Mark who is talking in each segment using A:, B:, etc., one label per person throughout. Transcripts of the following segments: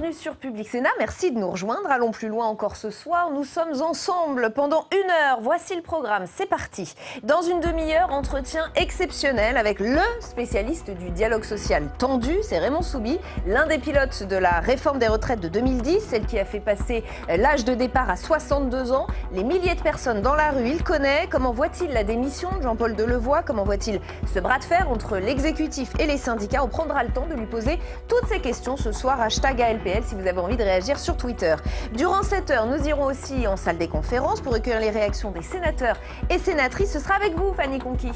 A: bienvenue sur Public Sénat. Merci de nous rejoindre. Allons plus loin encore ce soir. Nous sommes ensemble pendant 1 heure. Voici le programme. C'est parti. Dans une demi-heure, entretien exceptionnel avec le spécialiste du dialogue social tendu. C'est Raymond Soubi, l'un des pilotes de la réforme des retraites de 2010, celle qui a fait passer l'âge de départ à 62 ans. Les milliers de personnes dans la rue, il connaît. Comment voit-il la démission de Jean-Paul Delevoye? Comment voit-il ce bras de fer entre l'exécutif et les syndicats? On prendra le temps de lui poser toutes ces questions ce soir. #ALPL si vous avez envie de réagir sur Twitter. Durant cette heure, nous irons aussi en salle des conférences pour recueillir les réactions des sénateurs et sénatrices. Ce sera avec vous, Fanny Conquis.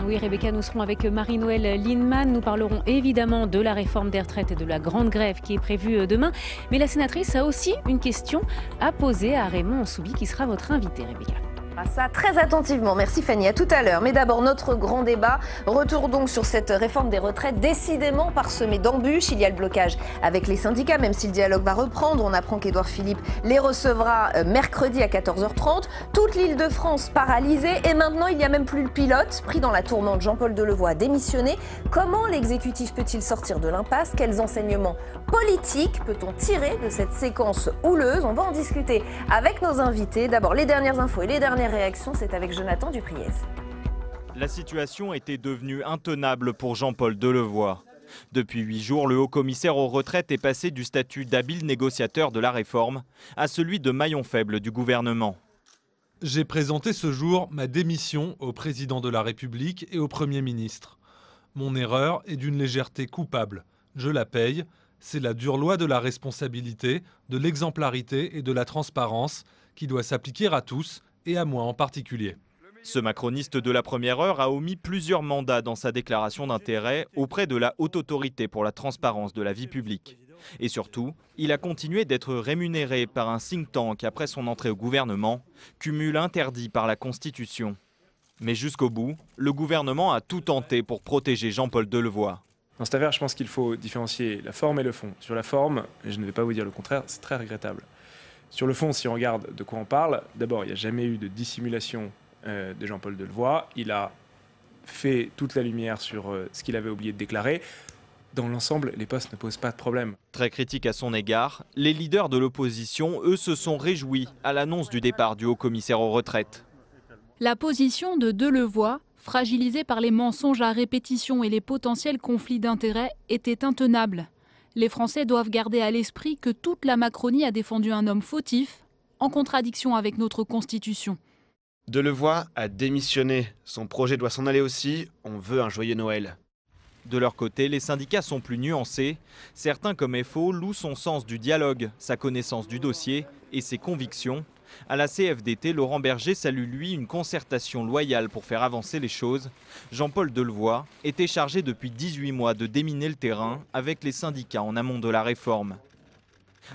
B: Oui, Rebecca, nous serons avec Marie-Noëlle Lienemann. Nous parlerons évidemment de la réforme des retraites et de la grande grève qui est prévue demain. Mais la sénatrice a aussi une question à poser à Raymond Soubi qui sera votre invité, Rebecca.
A: Ça très attentivement. Merci Fanny, à tout à l'heure. Mais d'abord, notre grand débat. Retour donc sur cette réforme des retraites décidément parsemée d'embûches. Il y a le blocage avec les syndicats, même si le dialogue va reprendre. On apprend qu'Édouard Philippe les recevra mercredi à 14h30. Toute l'Île-de-France paralysée. Et maintenant, il n'y a même plus le pilote. Pris dans la tourmente, Jean-Paul Delevoye a démissionné. Comment l'exécutif peut-il sortir de l'impasse? Quels enseignements politiques peut-on tirer de cette séquence houleuse? On va en discuter avec nos invités. D'abord, les dernières infos et les dernières réaction, c'est avec Jonathan Dupriez.
C: La situation était devenue intenable pour Jean-Paul Delevoye. Depuis 8 jours, le haut-commissaire aux retraites est passé du statut d'habile négociateur de la réforme à celui de maillon faible du gouvernement.
D: J'ai présenté ce jour ma démission au président de la République et au Premier ministre. Mon erreur est d'une légèreté coupable. Je la paye. C'est la dure loi de la responsabilité, de l'exemplarité et de la transparence qui doit s'appliquer à tous, et à moi en particulier.
C: Ce macroniste de la première heure a omis plusieurs mandats dans sa déclaration d'intérêt auprès de la Haute Autorité pour la transparence de la vie publique. Et surtout, il a continué d'être rémunéré par un think tank après son entrée au gouvernement, cumul interdit par la Constitution. Mais jusqu'au bout, le gouvernement a tout tenté pour protéger Jean-Paul Delevoye.
E: Dans cette affaire, je pense qu'il faut différencier la forme et le fond. Sur la forme, et je ne vais pas vous dire le contraire, c'est très regrettable. Sur le fond, si on regarde de quoi on parle, d'abord, il n'y a jamais eu de dissimulation de Jean-Paul Delevoye. Il a fait toute la lumière sur ce qu'il avait oublié de déclarer. Dans l'ensemble, les postes ne posent pas de problème.
C: Très critique à son égard, les leaders de l'opposition, eux, se sont réjouis à l'annonce du départ du haut-commissaire aux retraites.
F: La position de Delevoye, fragilisée par les mensonges à répétition et les potentiels conflits d'intérêts, était intenable. Les Français doivent garder à l'esprit que toute la Macronie a défendu un homme fautif, en contradiction avec notre Constitution.
G: Delevoye a démissionné. Son projet doit s'en aller aussi. On veut un joyeux Noël.
C: De leur côté, les syndicats sont plus nuancés. Certains, comme FO, louent son sens du dialogue, sa connaissance du dossier et ses convictions. À la CFDT, Laurent Berger salue lui une concertation loyale pour faire avancer les choses. Jean-Paul Delevoye était chargé depuis 18 mois de déminer le terrain avec les syndicats en amont de la réforme.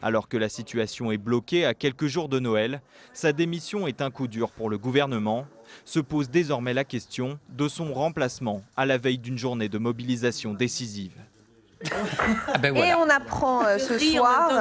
C: Alors que la situation est bloquée à quelques jours de Noël, sa démission est un coup dur pour le gouvernement. Se pose désormais la question de son remplacement à la veille d'une journée de mobilisation décisive.
A: Et on apprend ce soir,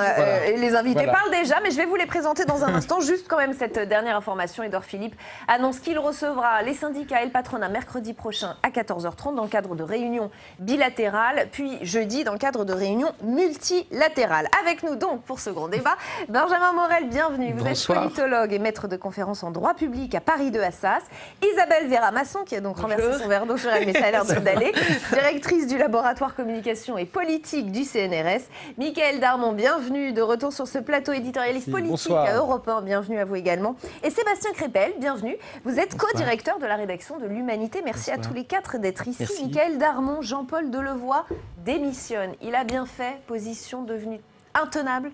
A: les invités parlent déjà, mais je vais vous les présenter dans un instant. Juste quand même cette dernière information, Édouard Philippe annonce qu'il recevra les syndicats et le patronat mercredi prochain à 14h30 dans le cadre de réunions bilatérales, puis jeudi dans le cadre de réunions multilatérales. Avec nous donc pour ce grand débat, Benjamin Morel, bienvenue. Vous êtes politologue et maître de conférences en droit public à Paris 2 Assas. Isabelle Vera-Masson, qui a donc renversé son verre d'eau sur elle, mais ça a l'air d'aller, directrice du laboratoire communication et politique du CNRS. Michaël Darmon, bienvenue de retour sur ce plateau, éditorialiste politique à Europe 1, bienvenue à vous également. Et Sébastien Crépel, bienvenue. Vous êtes co-directeur de la rédaction de l'Humanité. Merci à tous les quatre d'être ici. Merci. Michaël Darmon, Jean-Paul Delevoye démissionne. Il a bien fait, position devenue intenable.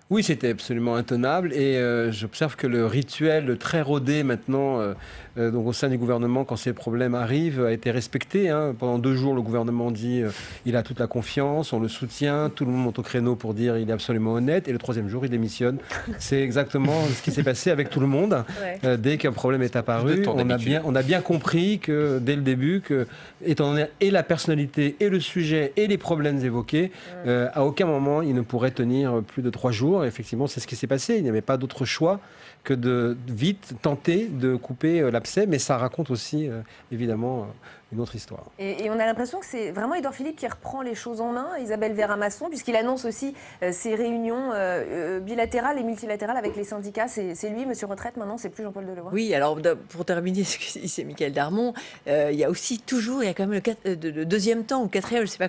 H: Oui, c'était absolument intenable et j'observe que le rituel très rodé maintenant donc au sein du gouvernement quand ces problèmes arrivent a été respecté. Pendant 2 jours, le gouvernement dit il a toute la confiance, on le soutient, tout le monde monte au créneau pour dire il est absolument honnête et le 3e jour, il démissionne. C'est exactement ce qui s'est passé avec tout le monde. Dès qu'un problème est apparu, on a bien compris que dès le début, que, étant donné et la personnalité et le sujet et les problèmes évoqués, à aucun moment il ne pourrait tenir plus de 3 jours. Effectivement, c'est ce qui s'est passé. Il n'y avait pas d'autre choix que de vite tenter de couper l'abcès, mais ça raconte aussi évidemment une autre histoire.
A: Et on a l'impression que c'est vraiment Édouard Philippe qui reprend les choses en main, Isabelle Véra-Masson, puisqu'il annonce aussi ces réunions bilatérales et multilatérales avec les syndicats. C'est lui, Monsieur Retraite, maintenant, c'est plus Jean-Paul Delevoye.
I: Oui, alors pour terminer ce que disait Michaël Darmon, il y a aussi toujours, il y a quand même le deuxième temps, ou quatrième, je ne sais pas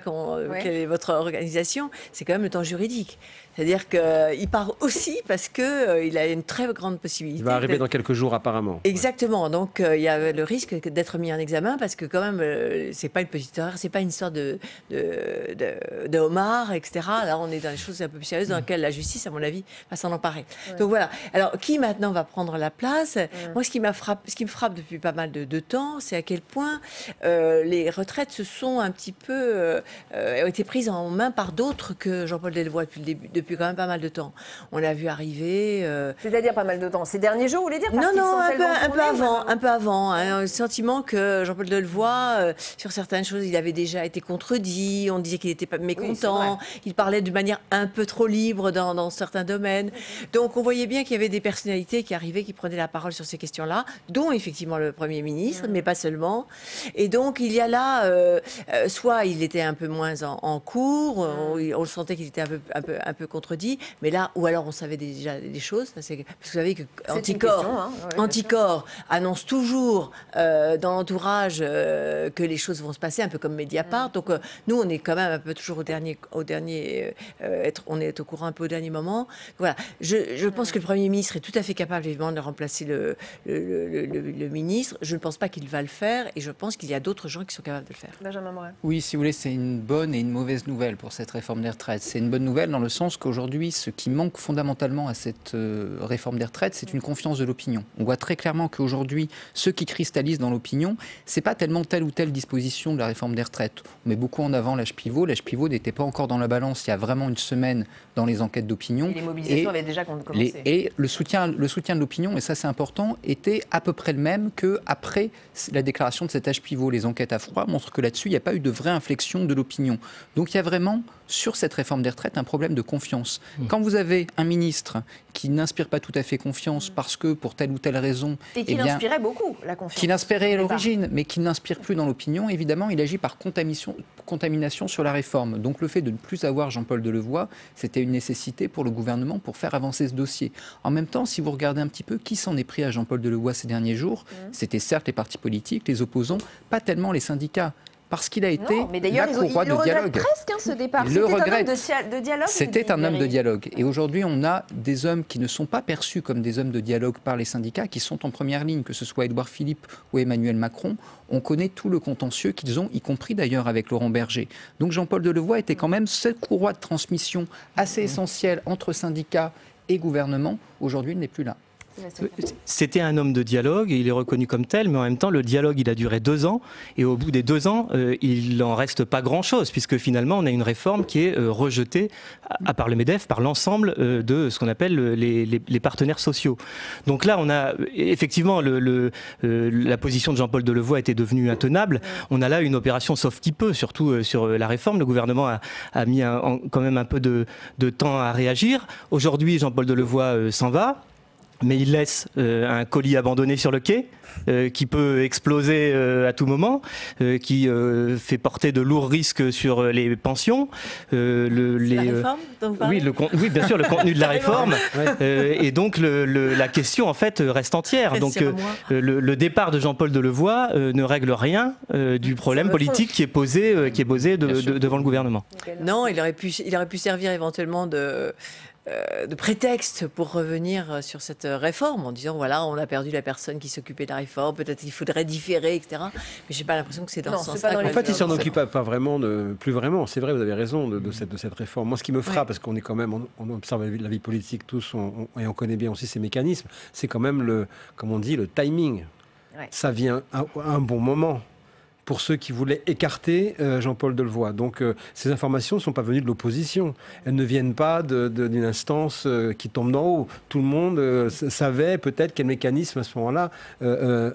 I: quelle est votre organisation, c'est quand même le temps juridique. C'est-à-dire qu'il part aussi parce qu'il a une très grande possibilité.
H: Il va arriver dans quelques jours apparemment.
I: Exactement, donc il y a le risque d'être mis en examen parce que quand même, c'est pas une petite erreur, c'est pas une histoire de homard, etc. Là, on est dans des choses un peu plus sérieuses dans lesquelles la justice, à mon avis, va s'en emparer. Ouais. Donc voilà. Alors, qui maintenant va prendre la place? Moi, ce qui me frappe depuis pas mal de temps, c'est à quel point les retraites se sont un petit peu ont été prises en main par d'autres que Jean-Paul Delevoye depuis quand même pas mal de temps. On l'a vu arriver.
A: C'est-à-dire pas mal de temps. Ces derniers jours, vous voulez dire?
I: Non, un peu avant. Le sentiment que Jean-Paul Delevoye, sur certaines choses, il avait déjà été contredit. On disait qu'il n'était pas mécontent. Oui, il parlait de manière un peu trop libre dans certains domaines. Donc on voyait bien qu'il y avait des personnalités qui arrivaient, qui prenaient la parole sur ces questions-là, dont effectivement le Premier ministre, mais pas seulement. Et donc il y a là, soit il était un peu moins en cours, on le sentait qu'il était un peu contredit, mais là, ou alors on savait déjà des choses. Parce que vous savez que Anticor annonce toujours dans l'entourage que les choses vont se passer, un peu comme Mediapart. Donc nous, on est quand même un peu toujours on est au courant un peu au dernier moment. Voilà. Je pense que le Premier ministre est tout à fait capable, évidemment, de remplacer le ministre. Je ne pense pas qu'il va le faire, et je pense qu'il y a d'autres gens qui sont capables de le faire.
A: Benjamin Morin.
J: Oui, si vous voulez, c'est une bonne et une mauvaise nouvelle pour cette réforme des retraites. C'est une bonne nouvelle dans le sens qu'aujourd'hui, ce qui manque fondamentalement à cette réforme des retraites, c'est une confiance de l'opinion. On voit très clairement qu'aujourd'hui, ce qui cristallise dans l'opinion, c'est pas tellement telle ou telle disposition de la réforme des retraites. On met beaucoup en avant l'âge pivot. L'âge pivot n'était pas encore dans la balance il y a vraiment une semaine dans les enquêtes d'opinion.
A: Et les mobilisations avaient déjà commencé.
J: Et le soutien de l'opinion, et ça c'est important, était à peu près le même qu'après la déclaration de cet âge pivot. Les enquêtes à froid montrent que là-dessus, il n'y a pas eu de vraie inflexion de l'opinion. Donc il y a vraiment, sur cette réforme des retraites, un problème de confiance. Quand vous avez un ministre qui n'inspire pas tout à fait confiance parce que, pour telle ou telle raison...
A: Et qui l'inspirait beaucoup, la confiance.
J: Qui l'inspirait à l'origine, mais qui n'inspire plus dans l'opinion, évidemment, il agit par contamination sur la réforme. Donc le fait de ne plus avoir Jean-Paul Delevoye, c'était une nécessité pour le gouvernement pour faire avancer ce dossier. En même temps, si vous regardez un petit peu qui s'en est pris à Jean-Paul Delevoye ces derniers jours, c'était certes les partis politiques, les opposants, pas tellement les syndicats. Parce qu'il a été la courroie de dialogue.
A: Presque ce départ. C'était un homme de dialogue.
J: C'était un homme de dialogue. Et aujourd'hui, on a des hommes qui ne sont pas perçus comme des hommes de dialogue par les syndicats, qui sont en première ligne, que ce soit Édouard Philippe ou Emmanuel Macron. On connaît tout le contentieux qu'ils ont, y compris d'ailleurs avec Laurent Berger. Donc Jean-Paul Delevoye était quand même cette courroie de transmission assez essentielle entre syndicats et gouvernement. Aujourd'hui, il n'est plus là.
K: C'était un homme de dialogue et il est reconnu comme tel, mais en même temps le dialogue il a duré 2 ans et au bout des 2 ans il n'en reste pas grand chose puisque finalement on a une réforme qui est rejetée à part le MEDEF par l'ensemble de ce qu'on appelle les partenaires sociaux. Donc là on a effectivement la position de Jean-Paul Delevoye était devenue intenable. On a là une opération sauf qui peut, surtout sur la réforme. Le gouvernement a mis quand même un peu de temps à réagir. Aujourd'hui Jean-Paul Delevoye s'en va. Mais il laisse un colis abandonné sur le quai qui peut exploser à tout moment, qui fait porter de lourds risques sur les pensions.
I: La réforme dont vous parlez ?
K: Oui, bien sûr, le contenu de la réforme. Et donc la question en fait reste entière. Donc le départ de Jean-Paul Delevoye ne règle rien du problème politique qui est posé devant le gouvernement.
I: Non, il aurait pu servir éventuellement de prétexte pour revenir sur cette réforme en disant voilà on a perdu la personne qui s'occupait de la réforme, peut-être qu'il faudrait différer, etc. Mais j'ai pas l'impression que c'est dans ce sens-là.
H: En fait, il s'en occupe pas vraiment, plus vraiment. C'est vrai, vous avez raison de cette réforme. Moi, ce qui me frappe, parce qu'on est quand même, on observe la vie politique tous, et on connaît bien aussi ces mécanismes, c'est quand même comme on dit, le timing. Ouais. Ça vient à un bon moment. pour ceux qui voulaient écarter Jean-Paul Delevoye. Donc ces informations ne sont pas venues de l'opposition. Elles ne viennent pas d'une instance qui tombe d'en haut. Tout le monde savait peut-être quel mécanisme à ce moment-là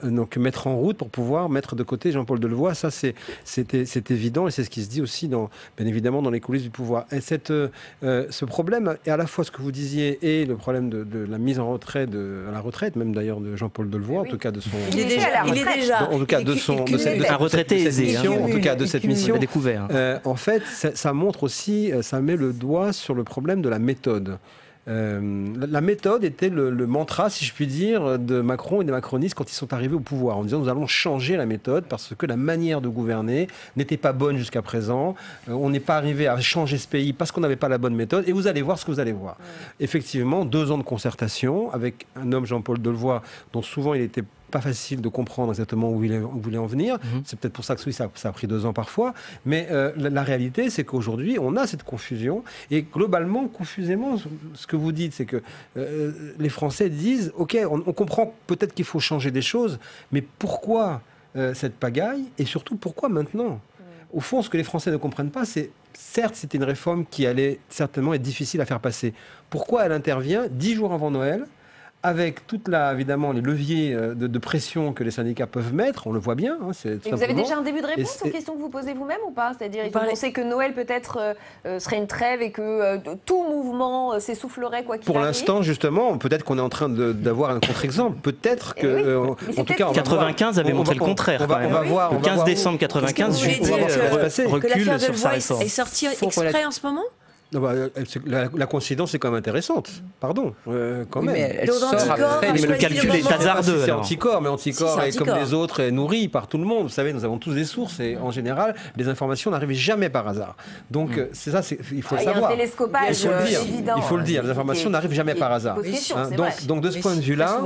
H: donc mettre en route pour pouvoir mettre de côté Jean-Paul Delevoye. Ça, c'est évident et c'est ce qui se dit aussi, bien évidemment, dans les coulisses du pouvoir. Et ce problème est à la fois ce que vous disiez et le problème de la mise en retrait, à la retraite, même d'ailleurs de Jean-Paul Delevoye, en tout cas de son...
I: Il est déjà.
H: En tout cas de son...
K: un retraité aisé,
H: en tout cas de cette mission.
K: Découvert.
H: En fait, ça montre aussi, ça met le doigt sur le problème de la méthode. La méthode était le mantra, si je puis dire, de Macron et des macronistes quand ils sont arrivés au pouvoir, en disant nous allons changer la méthode parce que la manière de gouverner n'était pas bonne jusqu'à présent. On n'est pas arrivé à changer ce pays parce qu'on n'avait pas la bonne méthode et vous allez voir ce que vous allez voir. Effectivement, 2 ans de concertation avec un homme, Jean-Paul Delevoye, dont souvent il était pas facile de comprendre exactement où il voulait en venir. C'est peut-être pour ça que oui, ça a pris 2 ans parfois. Mais la réalité, c'est qu'aujourd'hui, on a cette confusion. Et globalement, confusément, ce que vous dites, c'est que les Français disent, OK, on comprend peut-être qu'il faut changer des choses, mais pourquoi cette pagaille? Et surtout, pourquoi maintenant? Au fond, ce que les Français ne comprennent pas, c'est certes, c'était une réforme qui allait certainement être difficile à faire passer. Pourquoi elle intervient 10 jours avant Noël, avec évidemment les leviers de pression que les syndicats peuvent mettre, on le voit bien.
A: Et vous avez déjà un début de réponse aux questions que vous posez vous-même ou pas? C'est-à-dire, il faut penser que Noël peut-être serait une trêve et que tout mouvement s'essoufflerait quoi qu'il arrive.
H: Pour l'instant, justement, peut-être qu'on est en train d'avoir un contre-exemple. Peut-être que,
K: en tout cas, 95 avait montré le contraire.
H: On va voir.
K: Le 15 décembre 95, recule sur sa réforme.
I: Est sorti exprès en ce moment?
H: La coïncidence est quand même intéressante. Pardon, quand même.
K: Mais le calcul est hasardeux.
H: C'est anticorps, mais anticorps est comme les autres, est nourri par tout le monde. Vous savez, nous avons tous des sources et en général, les informations n'arrivent jamais par hasard. Donc, c'est ça, il faut le savoir.
A: Il y a un télescopage évident.
H: Il faut le dire, les informations n'arrivent jamais par hasard. Donc, de ce point de vue-là,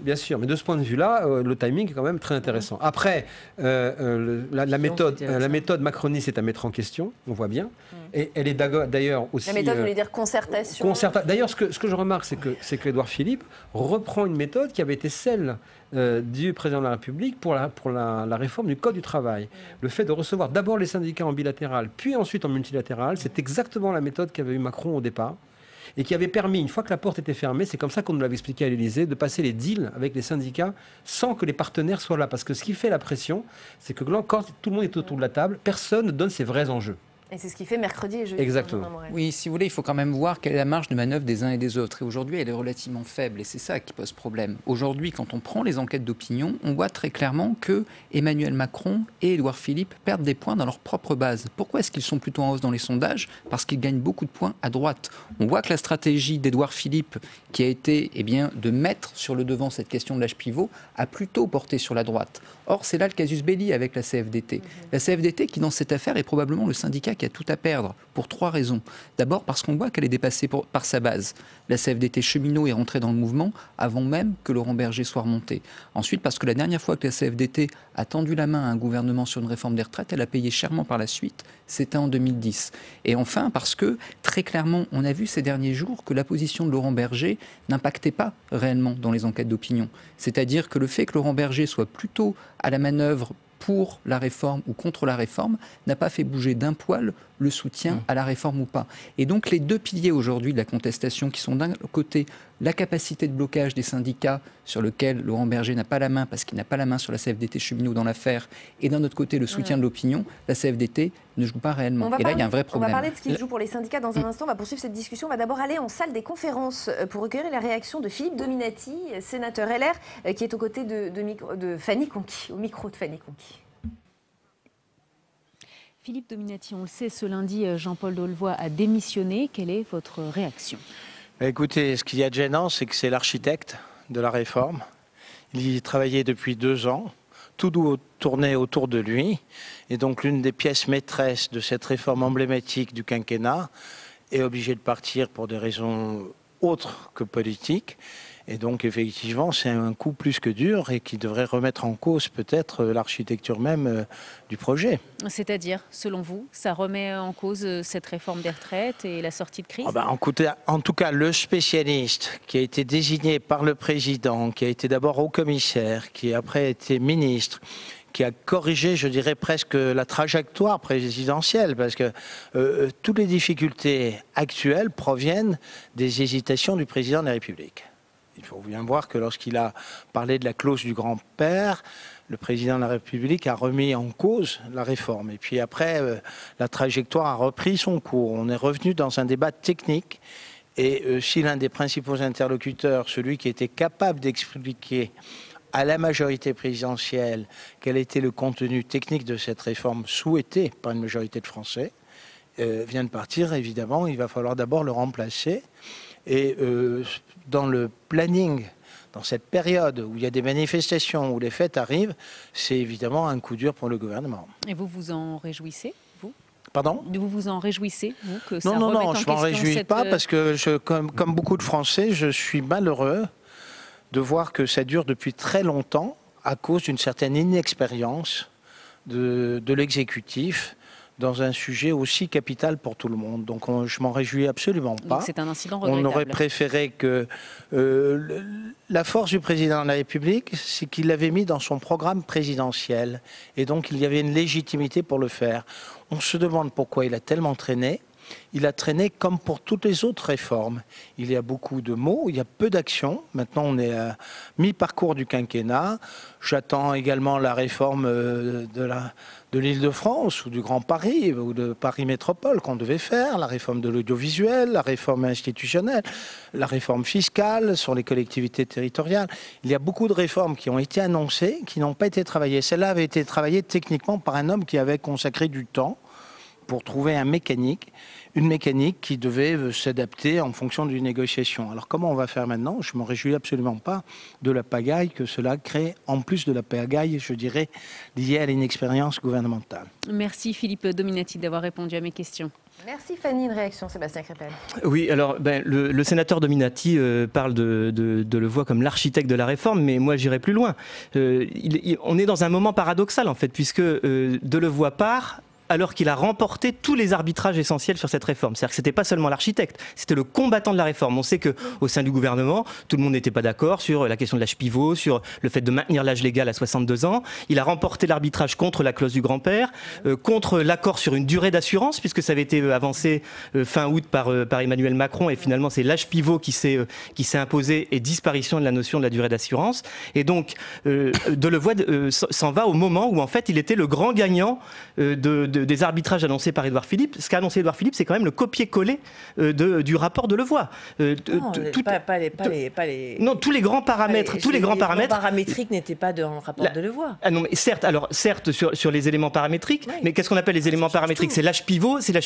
H: bien sûr, mais de ce point de vue-là, le timing est quand même très intéressant. Après, la méthode macroniste est à mettre en question, on voit bien. Et elle est d'ailleurs aussi...
A: La méthode voulait dire concertation.
H: D'ailleurs, ce que je remarque, c'est que Édouard Philippe reprend une méthode qui avait été celle du président de la République pour la réforme du Code du travail. Le fait de recevoir d'abord les syndicats en bilatéral, puis ensuite en multilatéral, c'est exactement la méthode qu'avait eu Macron au départ. Et qui avait permis, une fois que la porte était fermée, c'est comme ça qu'on nous l'avait expliqué à l'Élysée, de passer les deals avec les syndicats sans que les partenaires soient là. Parce que ce qui fait la pression, c'est que quand tout le monde est autour de la table, personne ne donne ses vrais enjeux.
A: Et c'est ce qui fait mercredi et jeudi.
H: Exactement.
J: Oui, si vous voulez, il faut quand même voir quelle est la marge de manœuvre des uns et des autres. Et aujourd'hui, elle est relativement faible. Et c'est ça qui pose problème. Aujourd'hui, quand on prend les enquêtes d'opinion, on voit très clairement que Emmanuel Macron et Édouard Philippe perdent des points dans leur propre base. Pourquoi est-ce qu'ils sont plutôt en hausse dans les sondages? Parce qu'ils gagnent beaucoup de points à droite. On voit que la stratégie d'Édouard Philippe, qui a été de mettre sur le devant cette question de l'âge pivot, a plutôt porté sur la droite. Or, c'est là le casus belli avec la CFDT. La CFDT qui, dans cette affaire, est probablement le syndicat qui a tout à perdre, pour 3 raisons. D'abord, parce qu'on voit qu'elle est dépassée par sa base. La CFDT cheminot est rentrée dans le mouvement avant même que Laurent Berger soit remonté. Ensuite, parce que la dernière fois que la CFDT a tendu la main à un gouvernement sur une réforme des retraites, elle a payé chèrement par la suite. C'était en 2010. Et enfin, parce que, très clairement, on a vu ces derniers jours que la position de Laurent Berger n'impactait pas réellement dans les enquêtes d'opinion. C'est-à-dire que le fait que Laurent Berger soit plutôt à la manœuvre pour la réforme ou contre la réforme n'a pas fait bouger d'un poil le soutien à la réforme ou pas. Et donc les 2 piliers aujourd'hui de la contestation qui sont d'un côté la capacité de blocage des syndicats sur lequel Laurent Berger n'a pas la main parce qu'il n'a pas la main sur la CFDT cheminot dans l'affaire et d'un autre côté le soutien de l'opinion, la CFDT ne joue pas réellement. Et là il y a un vrai problème.
A: On va parler de ce qui joue pour les syndicats dans un instant. On va poursuivre cette discussion. On va d'abord aller en salle des conférences pour recueillir la réaction de Philippe Dominati, sénateur LR, qui est aux côtés de Fanny Conqui, au micro de Fanny Conqui.
B: Philippe Dominati, on le sait, ce lundi, Jean-Paul Delevoye a démissionné. Quelle est votre réaction?
L: Écoutez, ce qu'il y a de gênant, c'est que c'est l'architecte de la réforme. Il y travaillait depuis 2 ans. Tout tournait autour de lui. Et donc, l'une des pièces maîtresses de cette réforme emblématique du quinquennat est obligée de partir pour des raisons autres que politiques. Et donc, effectivement, c'est un coup plus que dur et qui devrait remettre en cause peut-être l'architecture même du projet.
B: C'est-à-dire, selon vous, ça remet en cause cette réforme des retraites et la sortie de crise?
L: En tout cas, le spécialiste qui a été désigné par le président, qui a été d'abord haut commissaire, qui après a été ministre, qui a corrigé, je dirais, presque la trajectoire présidentielle, parce que toutes les difficultés actuelles proviennent des hésitations du président de la République. Il faut bien voir que lorsqu'il a parlé de la clause du grand-père, le président de la République a remis en cause la réforme. Et puis après, la trajectoire a repris son cours. On est revenu dans un débat technique. Et si l'un des principaux interlocuteurs, celui qui était capable d'expliquer à la majorité présidentielle quel était le contenu technique de cette réforme souhaitée par une majorité de Français, vient de partir, évidemment, il va falloir d'abord le remplacer. Et dans le planning, dans cette période où il y a des manifestations, où les fêtes arrivent, c'est évidemment un coup dur pour le gouvernement.
B: Et vous vous en réjouissez, vous ?
L: Pardon ?
B: Vous vous en réjouissez, vous, que ça
L: Non,
B: remette en
L: je ne m'en réjouis pas parce que, comme beaucoup de Français, je suis malheureux de voir que ça dure depuis très longtemps à cause d'une certaine inexpérience de l'exécutif dans un sujet aussi capital pour tout le monde. Donc je m'en réjouis absolument pas.
B: Donc c'est un incident regrettable.
L: On aurait préféré que... la force du président de la République, c'est qu'il l'avait mis dans son programme présidentiel. Et donc il y avait une légitimité pour le faire. On se demande pourquoi il a tellement traîné. Il a traîné comme pour toutes les autres réformes. Il y a beaucoup de mots, il y a peu d'actions. Maintenant, on est à mi-parcours du quinquennat. J'attends également la réforme de l'Île-de-France ou du Grand Paris ou de Paris Métropole qu'on devait faire, la réforme de l'audiovisuel, la réforme institutionnelle, la réforme fiscale sur les collectivités territoriales. Il y a beaucoup de réformes qui ont été annoncées, qui n'ont pas été travaillées. Celle-là avait été travaillée techniquement par un homme qui avait consacré du temps pour trouver une mécanique qui devait s'adapter en fonction d'une négociation. Alors comment on va faire maintenant ? Je ne me réjouis absolument pas de la pagaille que cela crée, en plus de la pagaille, je dirais, liée à l'inexpérience gouvernementale.
B: Merci Philippe Dominati d'avoir répondu à mes questions.
A: Merci Fanny. Une réaction, Sébastien Crépel.
K: Oui, alors le sénateur Dominati parle de Levoy comme l'architecte de la réforme, mais moi j'irai plus loin. On est dans un moment paradoxal en fait, puisque Delevoye part alors qu'il a remporté tous les arbitrages essentiels sur cette réforme. C'est-à-dire que ce n'était pas seulement l'architecte, c'était le combattant de la réforme. On sait qu'au sein du gouvernement, tout le monde n'était pas d'accord sur la question de l'âge pivot, sur le fait de maintenir l'âge légal à 62 ans. Il a remporté l'arbitrage contre la clause du grand-père, contre l'accord sur une durée d'assurance, puisque ça avait été avancé fin août par Emmanuel Macron, et finalement c'est l'âge pivot qui s'est imposé et disparition de la notion de la durée d'assurance. Et donc, Delevoye s'en va au moment où en fait il était le grand gagnant des arbitrages annoncés par Édouard Philippe. Ce qu'a annoncé Édouard Philippe, c'est quand même le copier-coller du rapport de Levoy. Non, tous les grands paramètres. Les éléments
I: paramétriques n'étaient pas dans le rapport de Levoy.
K: Ah non, mais certes sur les éléments paramétriques, mais qu'est-ce qu'on appelle les éléments paramétriques ? C'est l'âge pivot,
I: c'est ça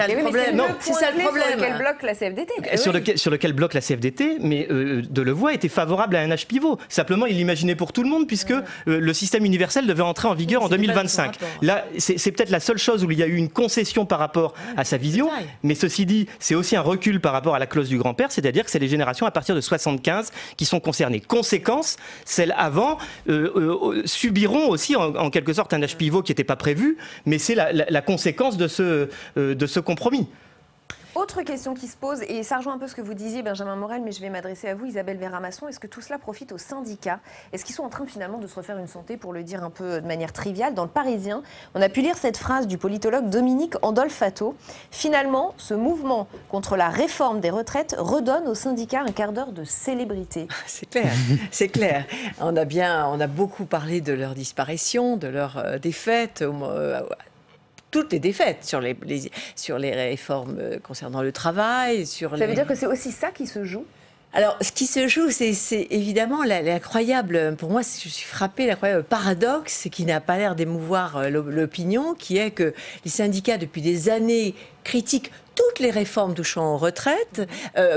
I: le problème. C'est ça le problème.
A: Sur lequel bloque la CFDT.
K: Sur lequel bloque la CFDT, mais Delevoye était favorable à un âge pivot. Simplement, il l'imaginait pour tout le monde, puisque le système universel devait entrer en vigueur en 2025. Là, c'est peut-être la seule chose où il y a eu une concession par rapport à sa vision, mais ceci dit, c'est aussi un recul par rapport à la clause du grand-père, c'est-à-dire que c'est les générations à partir de 75 qui sont concernées. Conséquence, celles avant subiront aussi en quelque sorte un âge pivot qui n'était pas prévu, mais c'est la conséquence de ce compromis.
A: Autre question qui se pose, et ça rejoint un peu ce que vous disiez, Benjamin Morel, mais je vais m'adresser à vous, Isabelle Véramasson. Est-ce que tout cela profite aux syndicats ? Est-ce qu'ils sont en train finalement de se refaire une santé, pour le dire un peu de manière triviale ? Dans le Parisien, on a pu lire cette phrase du politologue Dominique Andolfato. Finalement, ce mouvement contre la réforme des retraites redonne aux syndicats un quart d'heure de célébrité.
I: C'est clair, c'est clair. On a beaucoup parlé de leur disparition, de leur défaite. Toutes les défaites sur les réformes concernant le travail. Ça
A: veut dire que c'est aussi ça qui se joue ?
I: Alors, ce qui se joue, c'est évidemment l'incroyable, pour moi, je suis frappée, l'incroyable paradoxe qui n'a pas l'air d'émouvoir l'opinion, qui est que les syndicats, depuis des années, critiquent toutes les réformes touchant aux retraites,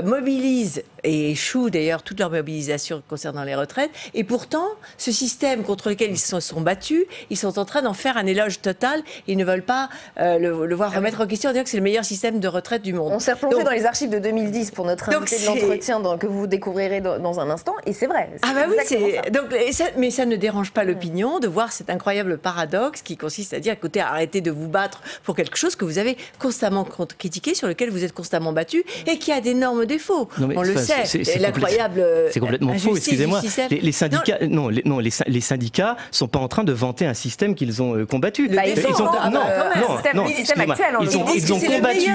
I: mobilisent et échouent d'ailleurs toute leur mobilisation concernant les retraites. Et pourtant, ce système contre lequel ils se sont battus, ils sont en train d'en faire un éloge total. Ils ne veulent pas le voir remettre en question, dire que c'est le meilleur système de retraite du monde.
A: On s'est replongé dans les archives de 2010 pour notre invité de l'entretien que vous découvrirez dans un instant. Et c'est vrai.
I: Ah bah oui, mais ça ne dérange pas l'opinion de voir cet incroyable paradoxe qui consiste à dire, écoutez, arrêtez de vous battre pour quelque chose que vous avez constamment constamment critiqué, sur lequel vous êtes constamment battu et qui a d'énormes défauts. On le sait.
K: C'est complètement faux, excusez-moi. Les syndicats, les syndicats sont pas en train de vanter un système qu'ils ont combattu.
A: Le système actuel,
K: ils ont combattu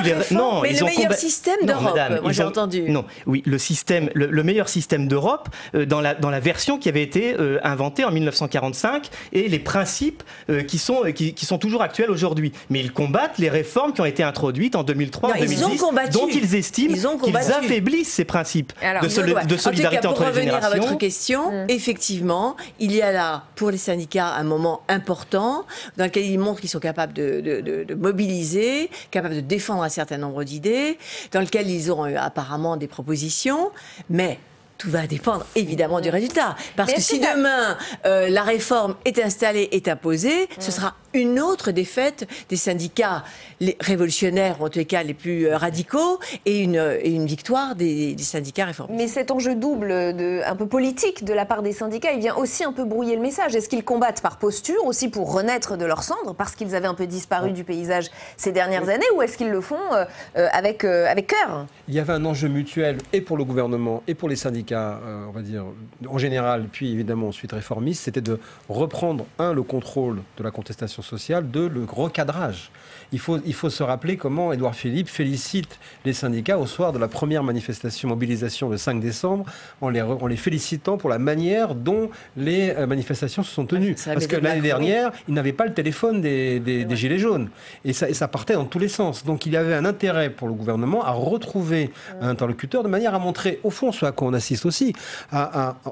I: mais le meilleur système d'Europe, moi j'ai entendu.
K: Non, oui, le meilleur système d'Europe dans la version qui avait été inventée en 1945 et les principes qui sont toujours actuels aujourd'hui. Mais ils combattent les réformes qui ont été introduites en 2003, 2010, dont ils estiment qu'ils affaiblissent ces principes de solidarité entre les générations.
I: Pour revenir à votre question, effectivement, il y a là, pour les syndicats, un moment important dans lequel ils montrent qu'ils sont capables de mobiliser, capables de défendre un certain nombre d'idées, dans lequel ils ont apparemment des propositions, mais tout va dépendre évidemment du résultat. Parce que si demain la réforme est installée, est imposée, ce sera une autre défaite des syndicats les révolutionnaires, ou en tous les cas les plus radicaux, et une victoire des syndicats réformistes.
A: Mais cet enjeu double, un peu politique de la part des syndicats, il vient aussi un peu brouiller le message. Est-ce qu'ils combattent par posture, aussi pour renaître de leurs cendres, parce qu'ils avaient un peu disparu du paysage ces dernières années, ou est-ce qu'ils le font avec cœur?
H: Il y avait un enjeu mutuel, et pour le gouvernement, et pour les syndicats, on va dire, en général, puis évidemment ensuite réformistes, c'était de reprendre, le contrôle de la contestation sociale, le recadrage. Il faut se rappeler comment Édouard Philippe félicite les syndicats au soir de la première mobilisation le 5 décembre, en les félicitant pour la manière dont les manifestations se sont tenues. Parce que l'année dernière, ils n'avaient pas le téléphone des Gilets jaunes. Et ça partait dans tous les sens. Donc il y avait un intérêt pour le gouvernement à retrouver un interlocuteur de manière à montrer, au fond, ce à quoi on assiste aussi,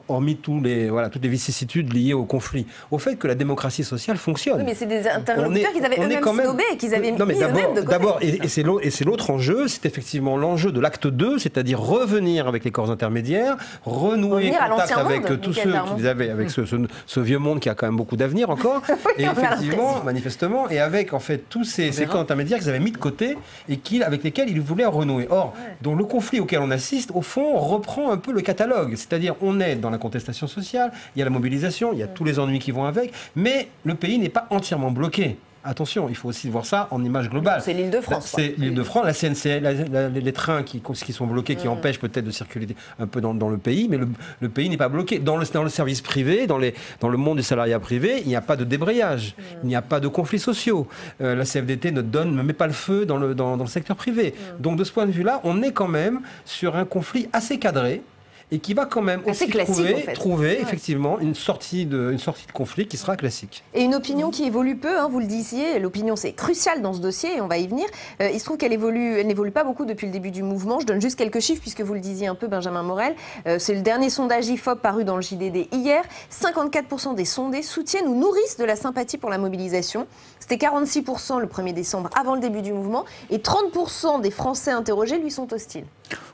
H: hormis toutes les vicissitudes liées au conflit, au fait que la démocratie sociale fonctionne.
A: Oui, mais c'est des interlocuteurs qu'ils avaient eux-mêmes snobés et qu'ils avaient mis eux-mêmes de côté.
H: D'abord, et c'est l'autre enjeu, c'est effectivement l'enjeu de l'acte 2, c'est-à-dire revenir avec les corps intermédiaires, renouer contact avec tous ceux qu'ils avaient, avec ce vieux monde qui a quand même beaucoup d'avenir encore, et effectivement, manifestement, et avec en fait tous ces corps intermédiaires qu'ils avaient mis de côté et avec lesquels ils voulaient renouer. Or, donc le conflit auquel on assiste, au fond, reprend un peu le catalogue, c'est-à-dire on est dans la contestation sociale, il y a la mobilisation, il y a tous les ennuis qui vont avec, mais le pays n'est pas entièrement bloqué. Attention, il faut aussi voir ça en image globale.
A: C'est l'Île-de-France.
H: C'est l'Île-de-France, la CNCL, les trains qui sont bloqués, qui empêchent peut-être de circuler un peu dans le pays, mais le pays n'est pas bloqué. Dans le service privé, dans le monde du salariat privé, il n'y a pas de débrayage, il n'y a pas de conflits sociaux. La CFDT ne met pas le feu dans le secteur privé. Donc de ce point de vue-là, on est quand même sur un conflit assez cadré, et qui va quand même aussi trouver effectivement une sortie de conflit qui sera classique.
A: Et une opinion qui évolue peu, vous le disiez, l'opinion c'est crucial dans ce dossier et on va y venir. Il se trouve qu'elle n'évolue pas beaucoup depuis le début du mouvement. Je donne juste quelques chiffres puisque vous le disiez un peu, Benjamin Morel. C'est le dernier sondage IFOP paru dans le JDD hier. 54% des sondés soutiennent ou nourrissent de la sympathie pour la mobilisation. C'était 46% le 1er décembre avant le début du mouvement et 30% des Français interrogés lui sont hostiles.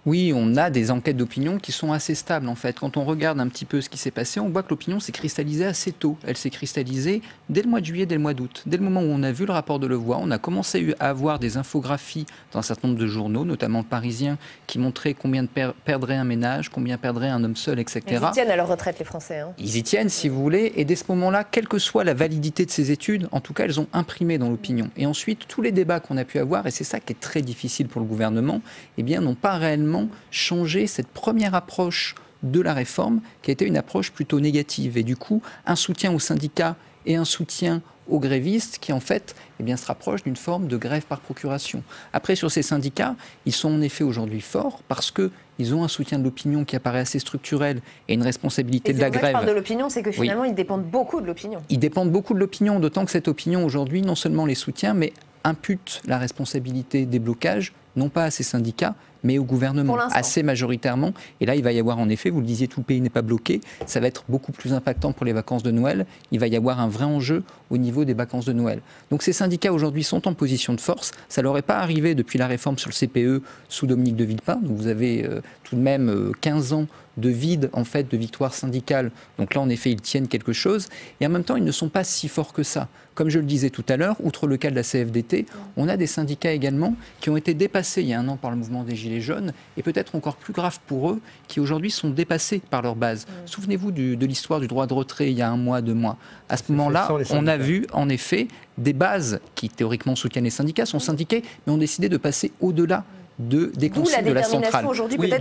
J: Oui, on a des enquêtes d'opinion qui sont assez stables en fait. Quand on regarde un petit peu ce qui s'est passé, on voit que l'opinion s'est cristallisée assez tôt. Elle s'est cristallisée dès le mois de juillet, dès le mois d'août. Dès le moment où on a vu le rapport de Levoix, on a commencé à avoir des infographies dans un certain nombre de journaux, notamment le Parisien, qui montraient combien perdrait un ménage, combien perdrait un homme seul, etc.
A: Ils y tiennent à leur retraite, les Français.
J: Ils y tiennent, si vous voulez. Et dès ce moment-là, quelle que soit la validité de ces études, en tout cas, elles ont imprimé dans l'opinion. Et ensuite, tous les débats qu'on a pu avoir, et c'est ça qui est très difficile pour le gouvernement, n'ont pas réellement changé cette première approche de la réforme, qui a été une approche plutôt négative. Et du coup, un soutien aux syndicats et un soutien aux grévistes qui, en fait, se rapprochent d'une forme de grève par procuration. Après, sur ces syndicats, ils sont en effet aujourd'hui forts parce qu'ils ont un soutien de l'opinion qui apparaît assez structurel et une responsabilité de la grève.
A: Je parle de l'opinion, c'est que finalement, ils dépendent beaucoup de l'opinion.
J: Ils dépendent beaucoup de l'opinion, d'autant que cette opinion, aujourd'hui, non seulement les soutient, mais impute la responsabilité des blocages, non pas à ces syndicats, mais au gouvernement, assez majoritairement. Et là, il va y avoir en effet, vous le disiez, tout le pays n'est pas bloqué, ça va être beaucoup plus impactant pour les vacances de Noël, il va y avoir un vrai enjeu au niveau des vacances de Noël. Donc ces syndicats aujourd'hui sont en position de force, ça ne leur est pas arrivé depuis la réforme sur le CPE sous Dominique de Villepin, donc vous avez tout de même 15 ans de vide, en fait, de victoire syndicale. Donc là, en effet, ils tiennent quelque chose. Et en même temps, ils ne sont pas si forts que ça. Comme je le disais tout à l'heure, outre le cas de la CFDT, on a des syndicats également qui ont été dépassés il y a un an par le mouvement des Gilets jaunes, et peut-être encore plus grave pour eux, qui aujourd'hui sont dépassés par leur base. Souvenez-vous de l'histoire du droit de retrait il y a 1 mois, 2 mois. À ce moment-là, on a vu en effet des bases qui théoriquement soutiennent les syndicats, sont syndiquées, mais ont décidé de passer au-delà des consignes de la centrale.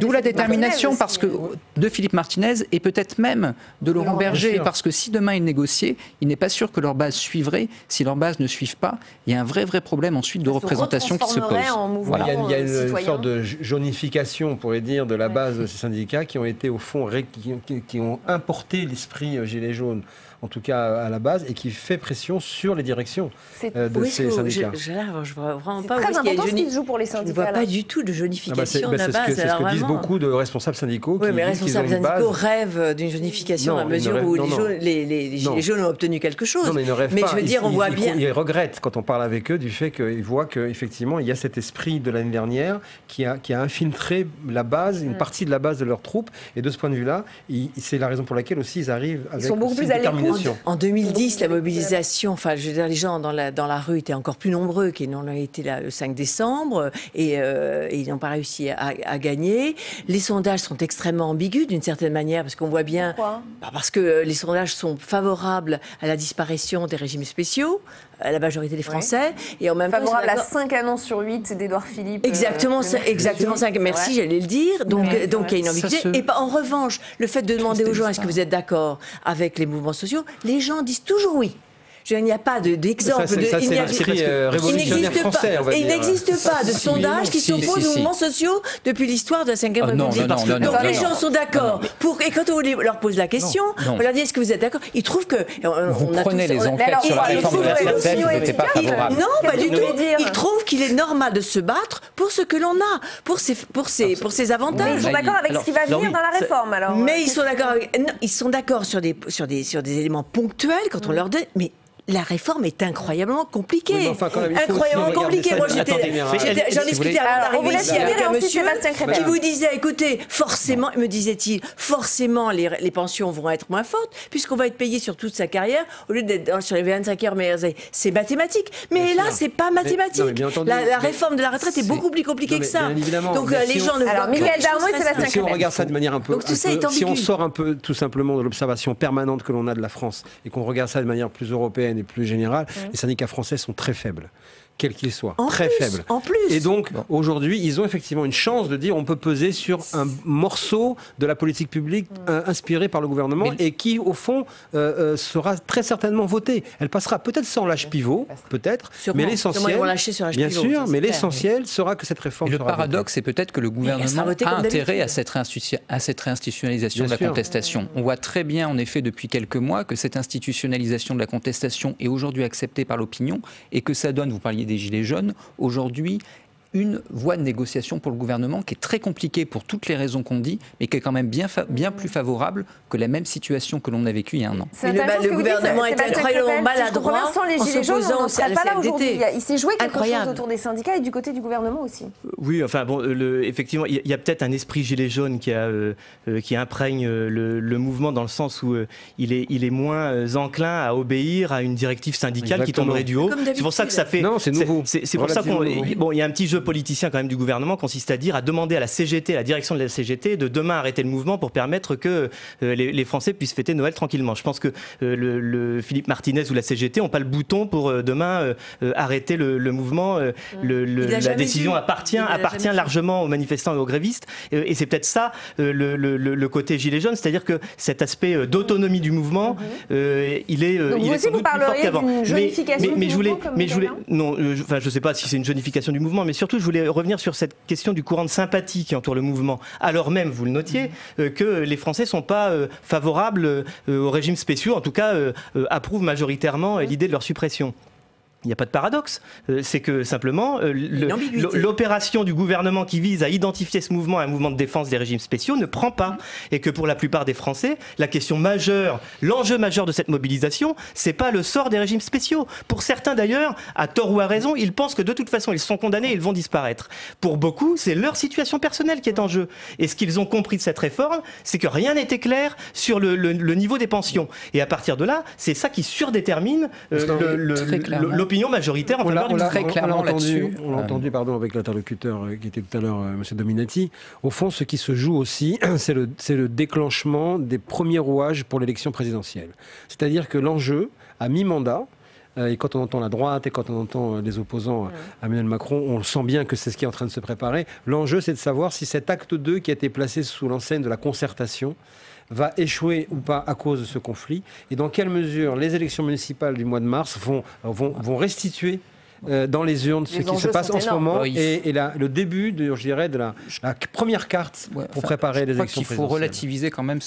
J: D'où la détermination de Philippe Martinez et peut-être même de Laurent Berger, parce que si demain ils négociaient, il n'est pas sûr que leur base suivrait. Si leur base ne suivent pas, il y a un vrai problème ensuite de représentation qui se pose.
H: Voilà. Il y a une sorte de jaunification, on pourrait dire, de la base de ces syndicats qui ont été au fond, qui ont importé l'esprit gilet jaune, en tout cas à la base, et qui fait pression sur les directions de ces syndicats.
I: Je vois vraiment pas
A: où est-ce qu'il y a ce qui se joue pour les syndicats.
I: Je ne vois pas du tout de jaunification de la base.
H: C'est ce que disent beaucoup de responsables syndicaux.
I: Oui, mais les responsables syndicaux rêvent d'une jaunification à mesure où les Gilets jaunes ont obtenu quelque chose.
H: Non, mais ils ne rêvent pas.
I: Mais je veux dire, on voit bien...
H: Ils regrettent, quand on parle avec eux, du fait qu'ils voient qu'effectivement, il y a cet esprit de l'année dernière qui a infiltré la base, une partie de la base de leurs troupes. Et de ce point de vue-là, c'est la raison pour laquelle aussi ils arrivent avec une détermination.
I: En 2010, la mobilisation, enfin, je veux dire, les gens dans la rue étaient encore plus nombreux qu'ils n'ont été là le 5 décembre et ils n'ont pas réussi à gagner. Les sondages sont extrêmement ambigus d'une certaine manière parce qu'on voit bien...
A: Pourquoi ?
I: Parce que les sondages sont favorables à la disparition des régimes spéciaux, à la majorité des Français, et en même temps...
A: Favorable à 5 annonces sur 8 d'Édouard Philippe.
I: Exactement 5. Merci, j'allais le dire. Donc il y a une ambiguïté. Et en revanche, le fait de demander aux gens est-ce que vous êtes d'accord avec les mouvements sociaux, les gens disent toujours oui. Il n'y a pas d'exemple. Il n'existe pas de sondage qui s'oppose aux mouvements sociaux depuis l'histoire de la Ve République. Donc les gens sont d'accord. Et quand on leur pose la question, on leur dit est-ce que vous êtes d'accord? Ils trouvent que...
J: Vous prenez les enquêtes sur la réforme de la retraite, vous n'étiez pas favorable.
I: Non, pas du tout. Ils trouvent qu'il est normal de se battre pour ce que l'on a, pour ses avantages.
A: Mais ils sont d'accord avec ce qui va venir dans la réforme, alors.
I: Mais ils sont d'accord sur des éléments ponctuels quand on leur dit... Mais la réforme est incroyablement compliquée. Oui, incroyablement compliquée. Moi, j'en discutais avant d'arriver ici avec un monsieur qui vous disait, écoutez, forcément, me disait-il, forcément, les pensions vont être moins fortes puisqu'on va être payé sur toute sa carrière au lieu d'être sur les 25 heures meilleures années. C'est mathématique. Mais là, c'est pas mathématique. La réforme de la retraite est beaucoup plus compliquée que ça. Donc les gens ne...
A: Alors, Michaël Darmon et Sébastien Krepel.
H: Si on regarde ça de manière un peu... Si on sort un peu tout simplement de l'observation permanente que l'on a de la France et qu'on regarde ça de manière plus européenne et plus générale, les syndicats français sont très faibles. Quels qu'ils soient, très faibles.
I: En plus.
H: Et donc, aujourd'hui, ils ont effectivement une chance de dire on peut peser sur un morceau de la politique publique inspirée par le gouvernement et qui, au fond, sera très certainement votée. Elle passera peut-être sans l'âge pivot, peut-être, mais l'essentiel, bien sûr, mais l'essentiel sera que cette réforme sera
J: votée. Le paradoxe, c'est peut-être que le gouvernement a intérêt à cette réinstitutionnalisation de la contestation. On voit très bien, en effet, depuis quelques mois, que cette institutionnalisation de la contestation est aujourd'hui acceptée par l'opinion et que ça donne, vous parliez des Gilets jaunes, aujourd'hui une voie de négociation pour le gouvernement qui est très compliquée pour toutes les raisons qu'on dit, mais qui est quand même bien plus favorable que la même situation que l'on a vécue il y a un an.
I: Le gouvernement est incroyablement maladroit
A: sans les Gilets jaunes, on ne serait pas là aujourd'hui. Il s'est joué quelque chose autour des syndicats et du côté du gouvernement aussi.
K: Oui, enfin bon, effectivement, il y a peut-être un esprit Gilets jaunes qui imprègne le mouvement dans le sens où il est moins enclin à obéir à une directive syndicale qui tomberait du haut. C'est pour ça que ça fait...
H: Non, c'est nouveau.
K: C'est pour ça qu'il y a un petit jeu politicien quand même du gouvernement consiste à demander à la CGT, à la direction de la CGT, de demain arrêter le mouvement pour permettre que les Français puissent fêter Noël tranquillement. Je pense que le Philippe Martinez ou la CGT n'ont pas le bouton pour demain arrêter le mouvement. La décision appartient largement aux manifestants et aux grévistes. Et c'est peut-être ça le côté gilet jaune, c'est-à-dire que cet aspect d'autonomie du mouvement, il est sans doute plus fort qu'avant. Mais je voulais, non, enfin je sais pas si c'est une jaunification du mouvement, mais surtout je voulais revenir sur cette question du courant de sympathie qui entoure le mouvement. Alors même, vous le notiez, que les Français ne sont pas favorables aux régimes spéciaux, en tout cas approuvent majoritairement l'idée de leur suppression. Il n'y a pas de paradoxe. C'est que simplement, l'opération du gouvernement qui vise à identifier ce mouvement à un mouvement de défense des régimes spéciaux ne prend pas. Et que pour la plupart des Français, la question majeure, l'enjeu majeur de cette mobilisation, c'est pas le sort des régimes spéciaux. Pour certains d'ailleurs, à tort ou à raison, ils pensent que de toute façon, ils sont condamnés et ils vont disparaître. Pour beaucoup, c'est leur situation personnelle qui est en jeu. Et ce qu'ils ont compris de cette réforme, c'est que rien n'était clair sur le niveau des pensions. Et à partir de là, c'est ça qui surdétermine l'opinion majoritaire en faveur du
H: gouvernement. On l'a entendu avec l'interlocuteur qui était tout à l'heure, M. Dominati. Au fond, ce qui se joue aussi, c'est le déclenchement des premiers rouages pour l'élection présidentielle. C'est-à-dire que l'enjeu, à mi-mandat, et quand on entend la droite et quand on entend les opposants à Emmanuel Macron, on sent bien que c'est ce qui est en train de se préparer. L'enjeu, c'est de savoir si cet acte 2 qui a été placé sous l'enseigne de la concertation va échouer ou pas à cause de ce conflit, et dans quelle mesure les élections municipales du mois de mars vont restituer dans les urnes ce qui se passe en ce moment et le début de la première carte pour préparer les élections présidentielles.
J: Il faut relativiser quand même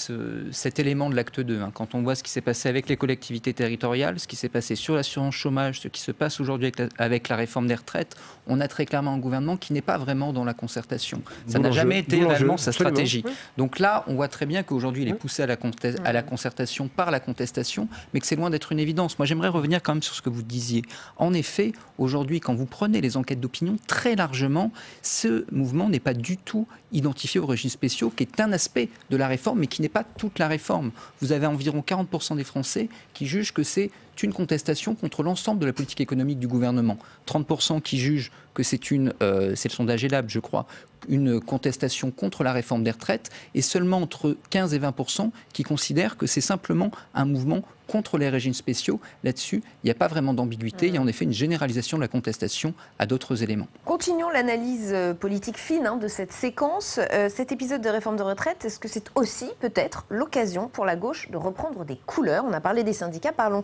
J: cet élément de l'acte 2. Quand on voit ce qui s'est passé avec les collectivités territoriales, ce qui s'est passé sur l'assurance chômage, ce qui se passe aujourd'hui avec la réforme des retraites, on a très clairement un gouvernement qui n'est pas vraiment dans la concertation. Ça n'a jamais été réellement sa stratégie. Donc là, on voit très bien qu'aujourd'hui, il est poussé à la concertation par la contestation, mais que c'est loin d'être une évidence. Moi, j'aimerais revenir quand même sur ce que vous disiez. En effet, aujourd'hui, quand vous prenez les enquêtes d'opinion, très largement, ce mouvement n'est pas du tout identifié aux régimes spéciaux, qui est un aspect de la réforme, mais qui n'est pas toute la réforme. Vous avez environ 40% des Français qui jugent que c'est une contestation contre l'ensemble de la politique économique du gouvernement. 30% qui jugent que c'est le sondage ELAB, je crois, une contestation contre la réforme des retraites, et seulement entre 15 et 20% qui considèrent que c'est simplement un mouvement contre les régimes spéciaux. Là-dessus, il n'y a pas vraiment d'ambiguïté. Il y a en effet une généralisation de la contestation à d'autres éléments.
A: Continuons l'analyse politique fine de cette séquence. Cet épisode de réforme de retraite, est-ce que c'est aussi peut-être l'occasion pour la gauche de reprendre des couleurs? On a parlé des syndicats, parlons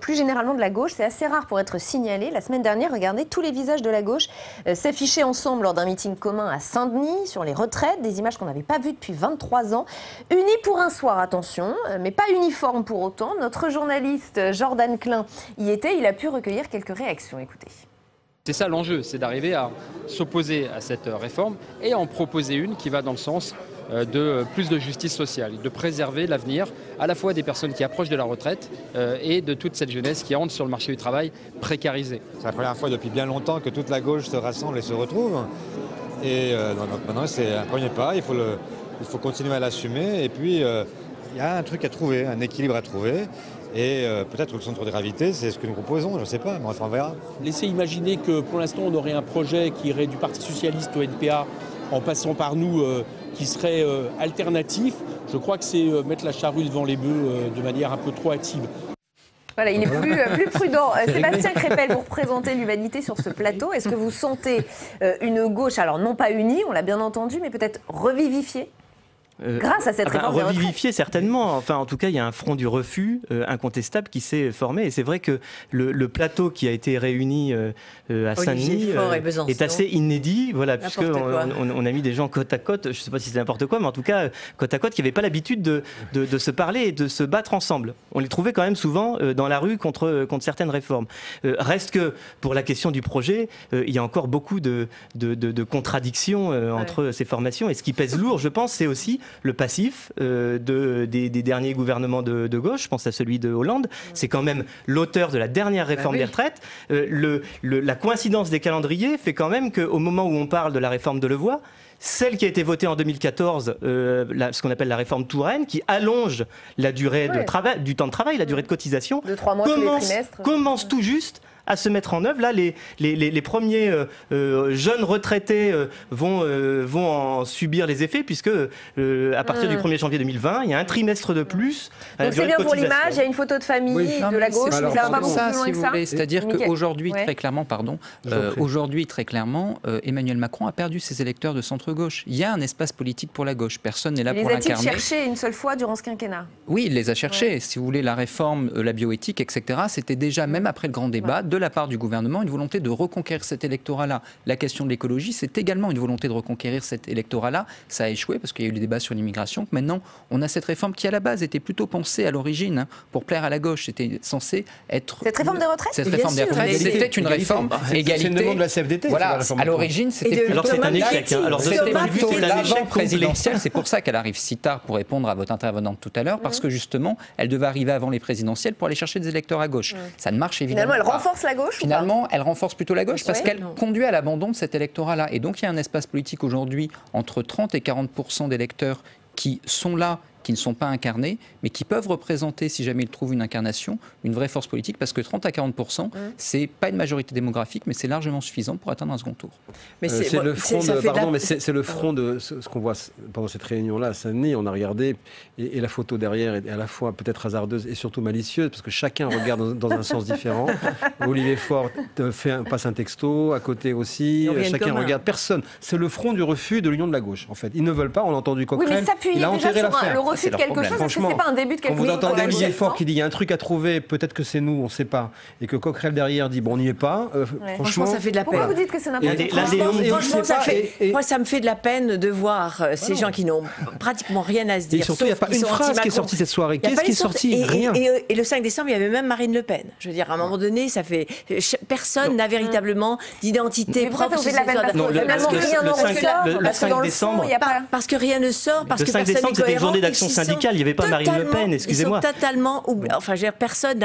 A: plus généralement de la gauche. C'est assez rare pour être signalé. La semaine dernière, regardez, tous les visages de la gauche s'affichaient ensemble lors d'un meeting commun à Saint-Denis sur les retraites, des images qu'on n'avait pas vues depuis 23 ans. Unis pour un soir, attention, mais pas uniformes pour autant. Notre journaliste Jordan Klein y était, il a pu recueillir quelques réactions. Écoutez.
M: C'est ça l'enjeu, c'est d'arriver à s'opposer à cette réforme et à en proposer une qui va dans le sens de plus de justice sociale, de préserver l'avenir à la fois des personnes qui approchent de la retraite et de toute cette jeunesse qui entre sur le marché du travail précarisé.
N: C'est la première fois depuis bien longtemps que toute la gauche se rassemble et se retrouve. Et donc maintenant c'est un premier pas, il faut continuer à l'assumer et puis il y a un truc à trouver, un équilibre à trouver. Et peut-être que le centre de gravité, c'est ce que nous proposons, je ne sais pas, mais on verra.
O: Laissez imaginer que pour l'instant, on aurait un projet qui irait du Parti Socialiste au NPA en passant par nous, qui serait alternatif. Je crois que c'est mettre la charrue devant les bœufs de manière un peu trop hâtive.
A: Voilà, il est plus prudent. Sébastien Crépel, vous représentez l'Humanité sur ce plateau. Est-ce que vous sentez une gauche, alors non pas unie, on l'a bien entendu, mais peut-être revivifiée grâce à cette réforme des retraites.
K: Revivifié certainement. Enfin, en tout cas, il y a un front du refus incontestable qui s'est formé. Et c'est vrai que le plateau qui a été réuni à Saint-Denis est assez inédit. Voilà, puisqu'on a mis des gens côte à côte. Je ne sais pas si c'est n'importe quoi, mais en tout cas, côte à côte, qui n'avaient pas l'habitude de se parler et de se battre ensemble. On les trouvait quand même souvent dans la rue contre certaines réformes. Reste que, pour la question du projet, il y a encore beaucoup de contradictions entre ces formations. Et ce qui pèse lourd, je pense, c'est aussi le passif des derniers gouvernements de gauche, je pense à celui de Hollande, c'est quand même l'auteur de la dernière réforme des retraites. La coïncidence des calendriers fait quand même qu'au moment où on parle de la réforme de Levoy, celle qui a été votée en 2014, ce qu'on appelle la réforme Touraine, qui allonge la durée du temps de travail, la durée de cotisation,
A: de 3 mois tous les trimestres,
K: commence tout juste à se mettre en œuvre. Là, les premiers jeunes retraités vont en subir les effets, puisque à partir du 1er janvier 2020, il y a un trimestre de plus.
A: Donc c'est bien pour l'image, il y a une photo de famille de la gauche, mais ça va pas beaucoup plus loin que ça.
J: C'est-à-dire qu'aujourd'hui, très clairement, Emmanuel Macron a perdu ses électeurs de centre-gauche. Il y a un espace politique pour la gauche, personne n'est là pour l'incarner.
A: Les a-t-il cherchés une seule fois durant ce quinquennat?
J: Oui, il les a cherchés. Si vous voulez, la réforme, la bioéthique, etc., c'était déjà, même après le grand débat, de de la part du gouvernement une volonté de reconquérir cet électorat-là. La question de l'écologie, c'est également une volonté de reconquérir cet électorat-là. Ça a échoué parce qu'il y a eu les débats sur l'immigration. Maintenant, on a cette réforme qui, à la base, était plutôt pensée à l'origine pour plaire à la gauche. C'était censé être...
A: Cette réforme des retraites?
J: Cette réforme des retraites, c'était une réforme égalité.
H: C'est une demande de la CFDT.
J: Voilà, à l'origine, c'était
K: alors c'est un échec. Alors
J: c'était plutôt l'avant présidentiel. C'est pour ça qu'elle arrive si tard pour répondre à votre intervenante tout à l'heure, parce que justement, elle devait arriver avant les présidentielles pour aller chercher des électeurs à gauche. Ça ne marche évidemment
A: pas. Finalement, elle
J: pas.
A: renforce la gauche
J: Finalement, elle renforce plutôt la gauche parce qu'elle conduit à l'abandon de cet électorat-là. Et donc, il y a un espace politique aujourd'hui entre 30 et 40% d'électeurs qui sont là, qui ne sont pas incarnés, mais qui peuvent représenter, si jamais ils trouvent une incarnation, une vraie force politique, parce que 30 à 40%, c'est pas une majorité démographique, mais c'est largement suffisant pour atteindre un second tour.
H: Mais c'est le front de, pardon, mais c'est le front de ce qu'on voit pendant cette réunion-là à Saint-Denis. On a regardé, et la photo derrière est à la fois peut-être hasardeuse et surtout malicieuse, parce que chacun regarde dans un sens différent. Olivier Faure passe un texto, à côté aussi, chacun regarde. Personne. C'est le front du refus de l'union de la gauche, en fait. Ils ne veulent pas, on a entendu Coquerel.
A: Oui, mais s'appuyer déjà sur le refus de quelque chose, est-ce que c'est pas un début de quelque chose?
H: Quand vous entendez Olivier Faure qui dit il y a un truc à trouver, peut-être que c'est nous, on ne sait pas, et que Coquerel derrière dit bon, on n'y est pas,
I: franchement, ça fait de la peine.
A: Pourquoi vous dites que c'est n'importe quoi?
I: Moi, ça me fait de la peine de voir ces gens qui n'ont pratiquement rien à se dire.
H: Et surtout, il n'y a pas une phrase qui est sortie cette soirée. Qu'est-ce qui est sorti? Rien.
I: Et le 5 décembre, il y avait même Marine Le Pen. Je veux dire, à un moment donné, ça fait... Personne n'a véritablement d'identité propre.
A: Ça vous fait de la peine
K: le 5 décembre...
I: Parce que rien ne sort, parce que
K: personne n'est cohérent. C'était une journée d'action syndicale, il n'y avait pas Marine Le Pen, excusez-moi.
I: Ils sont totalement... Enfin, je veux dire, personne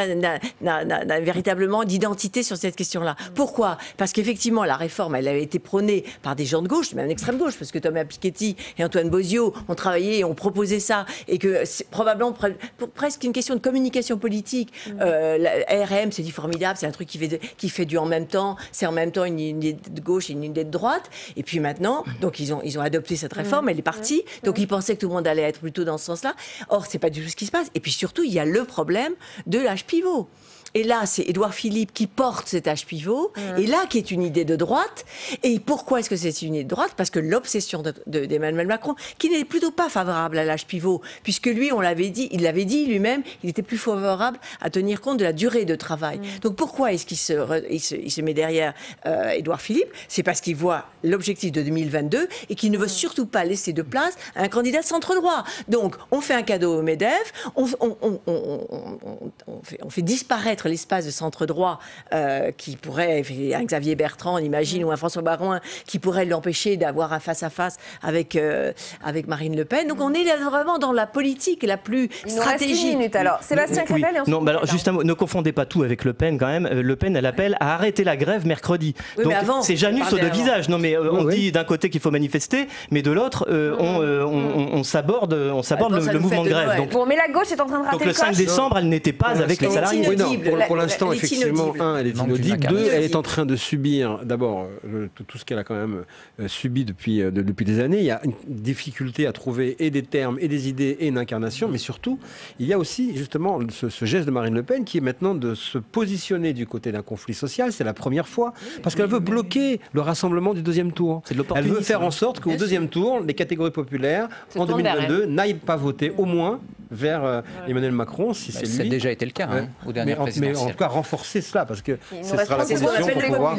I: n'a véritablement d'identité sur cette question-là. Pourquoi? Parce qu'effectivement, la réforme, elle avait été prônée par des gens de gauche, même d'extrême gauche, parce que Thomas Piketty et Antoine Bozio ont travaillé et ont proposé ça, et que c'est probablement pour presque une question de communication politique. La RM, c'est dit formidable, c'est un truc qui fait du en même temps, c'est en même temps une idée de gauche et une idée de droite. Et puis maintenant, donc ils ont adopté cette réforme, elle est partie, donc ils pensaient que tout le monde allait être plutôt dans ce sens-là. Or, c'est pas du tout ce qui se passe. Et puis surtout, il y a le problème de l'âge pivot. Et là, c'est Édouard Philippe qui porte cet âge pivot, et là, qui est une idée de droite. Et pourquoi est-ce que c'est une idée de droite? Parce que l'obsession d'Emmanuel Macron, qui n'est plutôt pas favorable à l'âge pivot, puisque lui, il l'avait dit lui-même, il était plus favorable à tenir compte de la durée de travail. Donc pourquoi est-ce qu'il se met derrière Édouard Philippe? C'est parce qu'il voit l'objectif de 2022 et qu'il ne veut surtout pas laisser de place à un candidat centre-droit. Donc, on fait un cadeau au MEDEF, on fait disparaître l'espace de centre-droit qui pourrait, un Xavier Bertrand, on imagine, ou un François Baroin, qui pourrait l'empêcher d'avoir un face-à-face avec Marine Le Pen. Donc on est là vraiment dans la politique la plus stratégique.
A: 1 minute alors. Sébastien Clapel et ensuite...
K: Non, alors juste un mot, ne confondez pas tout avec Le Pen quand même. Le Pen, elle appelle à arrêter la grève mercredi.
I: Oui,
K: donc c'est Janus au de visage. Non mais on dit d'un côté qu'il faut manifester, mais de l'autre on s'aborde le mouvement de grève. Donc,
A: bon, mais la gauche est en train de rater
K: donc le 5 décembre, elle n'était pas avec les salariés.
H: Pour l'instant, effectivement, elle est inaudible. 2, elle est en train de subir, d'abord, tout ce qu'elle a quand même subi depuis des années. Il y a une difficulté à trouver et des termes, et des idées, et une incarnation. Mais surtout, il y a aussi, justement, ce geste de Marine Le Pen qui est maintenant de se positionner du côté d'un conflit social. C'est la première fois. Parce qu'elle veut bloquer le rassemblement du deuxième tour. Elle veut faire en sorte qu'au deuxième tour, les catégories populaires, en 2022, n'aillent pas voter au moins vers Emmanuel Macron, si c'est lui.
J: Ça a déjà été le cas au dernier présidentiel.
H: Mais en tout cas, renforcer cela, parce que ce sera la condition pour pouvoir...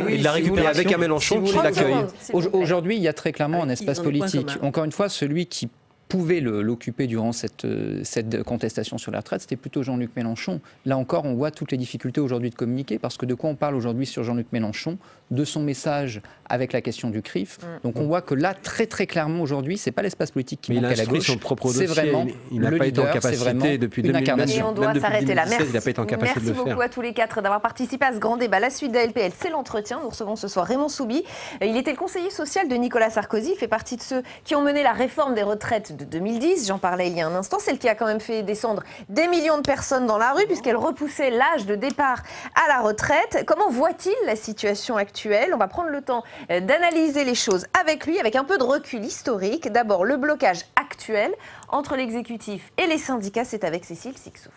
K: Et la récupération
H: avec un Mélenchon qui l'accueille.
J: Aujourd'hui, il y a très clairement un espace politique. Encore une fois, celui qui pouvait l'occuper durant cette contestation sur la retraite, c'était plutôt Jean-Luc Mélenchon. Là encore, on voit toutes les difficultés aujourd'hui de communiquer, parce que de quoi on parle aujourd'hui sur Jean-Luc Mélenchon? De son message avec la question du CRIF. Donc on voit que là, très très clairement aujourd'hui, c'est pas l'espace politique qui manque à la gauche, c'est vraiment
H: il n'a pas été en capacité depuis 2009.
A: Et on doit s'arrêter là. Merci beaucoup à tous les quatre d'avoir participé à ce grand débat. La suite d'ALPL, c'est l'entretien. Nous recevons ce soir Raymond Soubi. Il était le conseiller social de Nicolas Sarkozy. Il fait partie de ceux qui ont mené la réforme des retraites de 2010. J'en parlais il y a un instant. Celle qui a quand même fait descendre des millions de personnes dans la rue puisqu'elle repoussait l'âge de départ à la retraite. Comment voit-il la situation actuelle? On va prendre le temps d'analyser les choses avec lui, avec un peu de recul historique. D'abord, le blocage actuel entre l'exécutif et les syndicats. C'est avec Cécile Sixouf.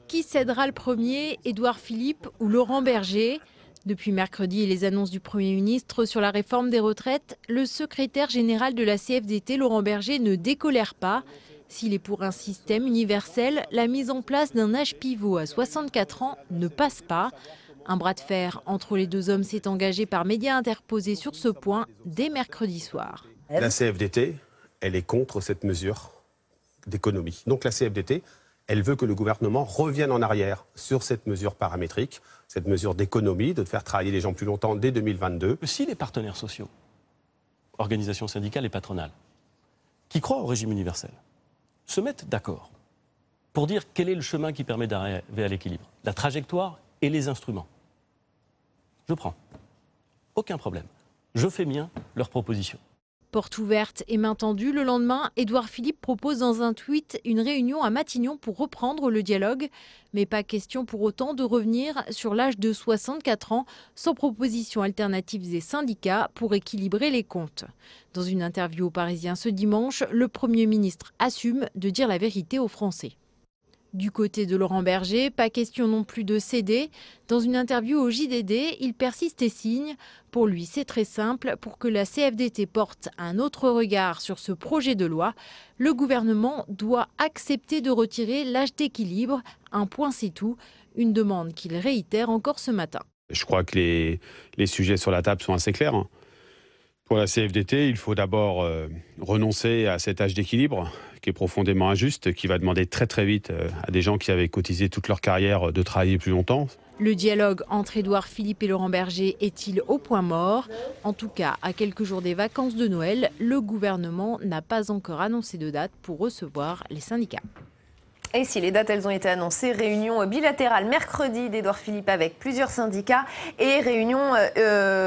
F: Qui cédera le premier, Édouard Philippe ou Laurent Berger? Depuis mercredi et les annonces du Premier ministre sur la réforme des retraites, le secrétaire général de la CFDT, Laurent Berger, ne décolère pas. S'il est pour un système universel, la mise en place d'un âge pivot à 64 ans ne passe pas. Un bras de fer entre les deux hommes s'est engagé par médias interposés sur ce point dès mercredi soir.
P: La CFDT, elle est contre cette mesure d'économie. Donc la CFDT, elle veut que le gouvernement revienne en arrière sur cette mesure paramétrique, cette mesure d'économie, de faire travailler les gens plus longtemps dès 2022.
Q: Si les partenaires sociaux, organisations syndicales et patronales, qui croient au régime universel, se mettent d'accord pour dire quel est le chemin qui permet d'arriver à l'équilibre, la trajectoire et les instruments, je prends. Aucun problème. Je fais mien leurs propositions.
F: Porte ouverte et main tendue, le lendemain, Édouard Philippe propose dans un tweet une réunion à Matignon pour reprendre le dialogue. Mais pas question pour autant de revenir sur l'âge de 64 ans, sans proposition alternative des syndicats pour équilibrer les comptes. Dans une interview aux Parisiens ce dimanche, le Premier ministre assume de dire la vérité aux Français. Du côté de Laurent Berger, pas question non plus de céder. Dans une interview au JDD, il persiste et signe. Pour lui, c'est très simple. Pour que la CFDT porte un autre regard sur ce projet de loi, le gouvernement doit accepter de retirer l'âge d'équilibre. Un point, c'est tout. Une demande qu'il réitère encore ce matin.
R: Je crois que les sujets sur la table sont assez clairs. Pour la CFDT, il faut d'abord renoncer à cet âge d'équilibre qui est profondément injuste, qui va demander très très vite à des gens qui avaient cotisé toute leur carrière de travailler plus longtemps.
F: Le dialogue entre Édouard Philippe et Laurent Berger est-il au point mort? En tout cas, à quelques jours des vacances de Noël, le gouvernement n'a pas encore annoncé de date pour recevoir les syndicats.
A: Et si les dates, elles ont été annoncées, réunion bilatérale mercredi d'Édouard Philippe avec plusieurs syndicats et réunion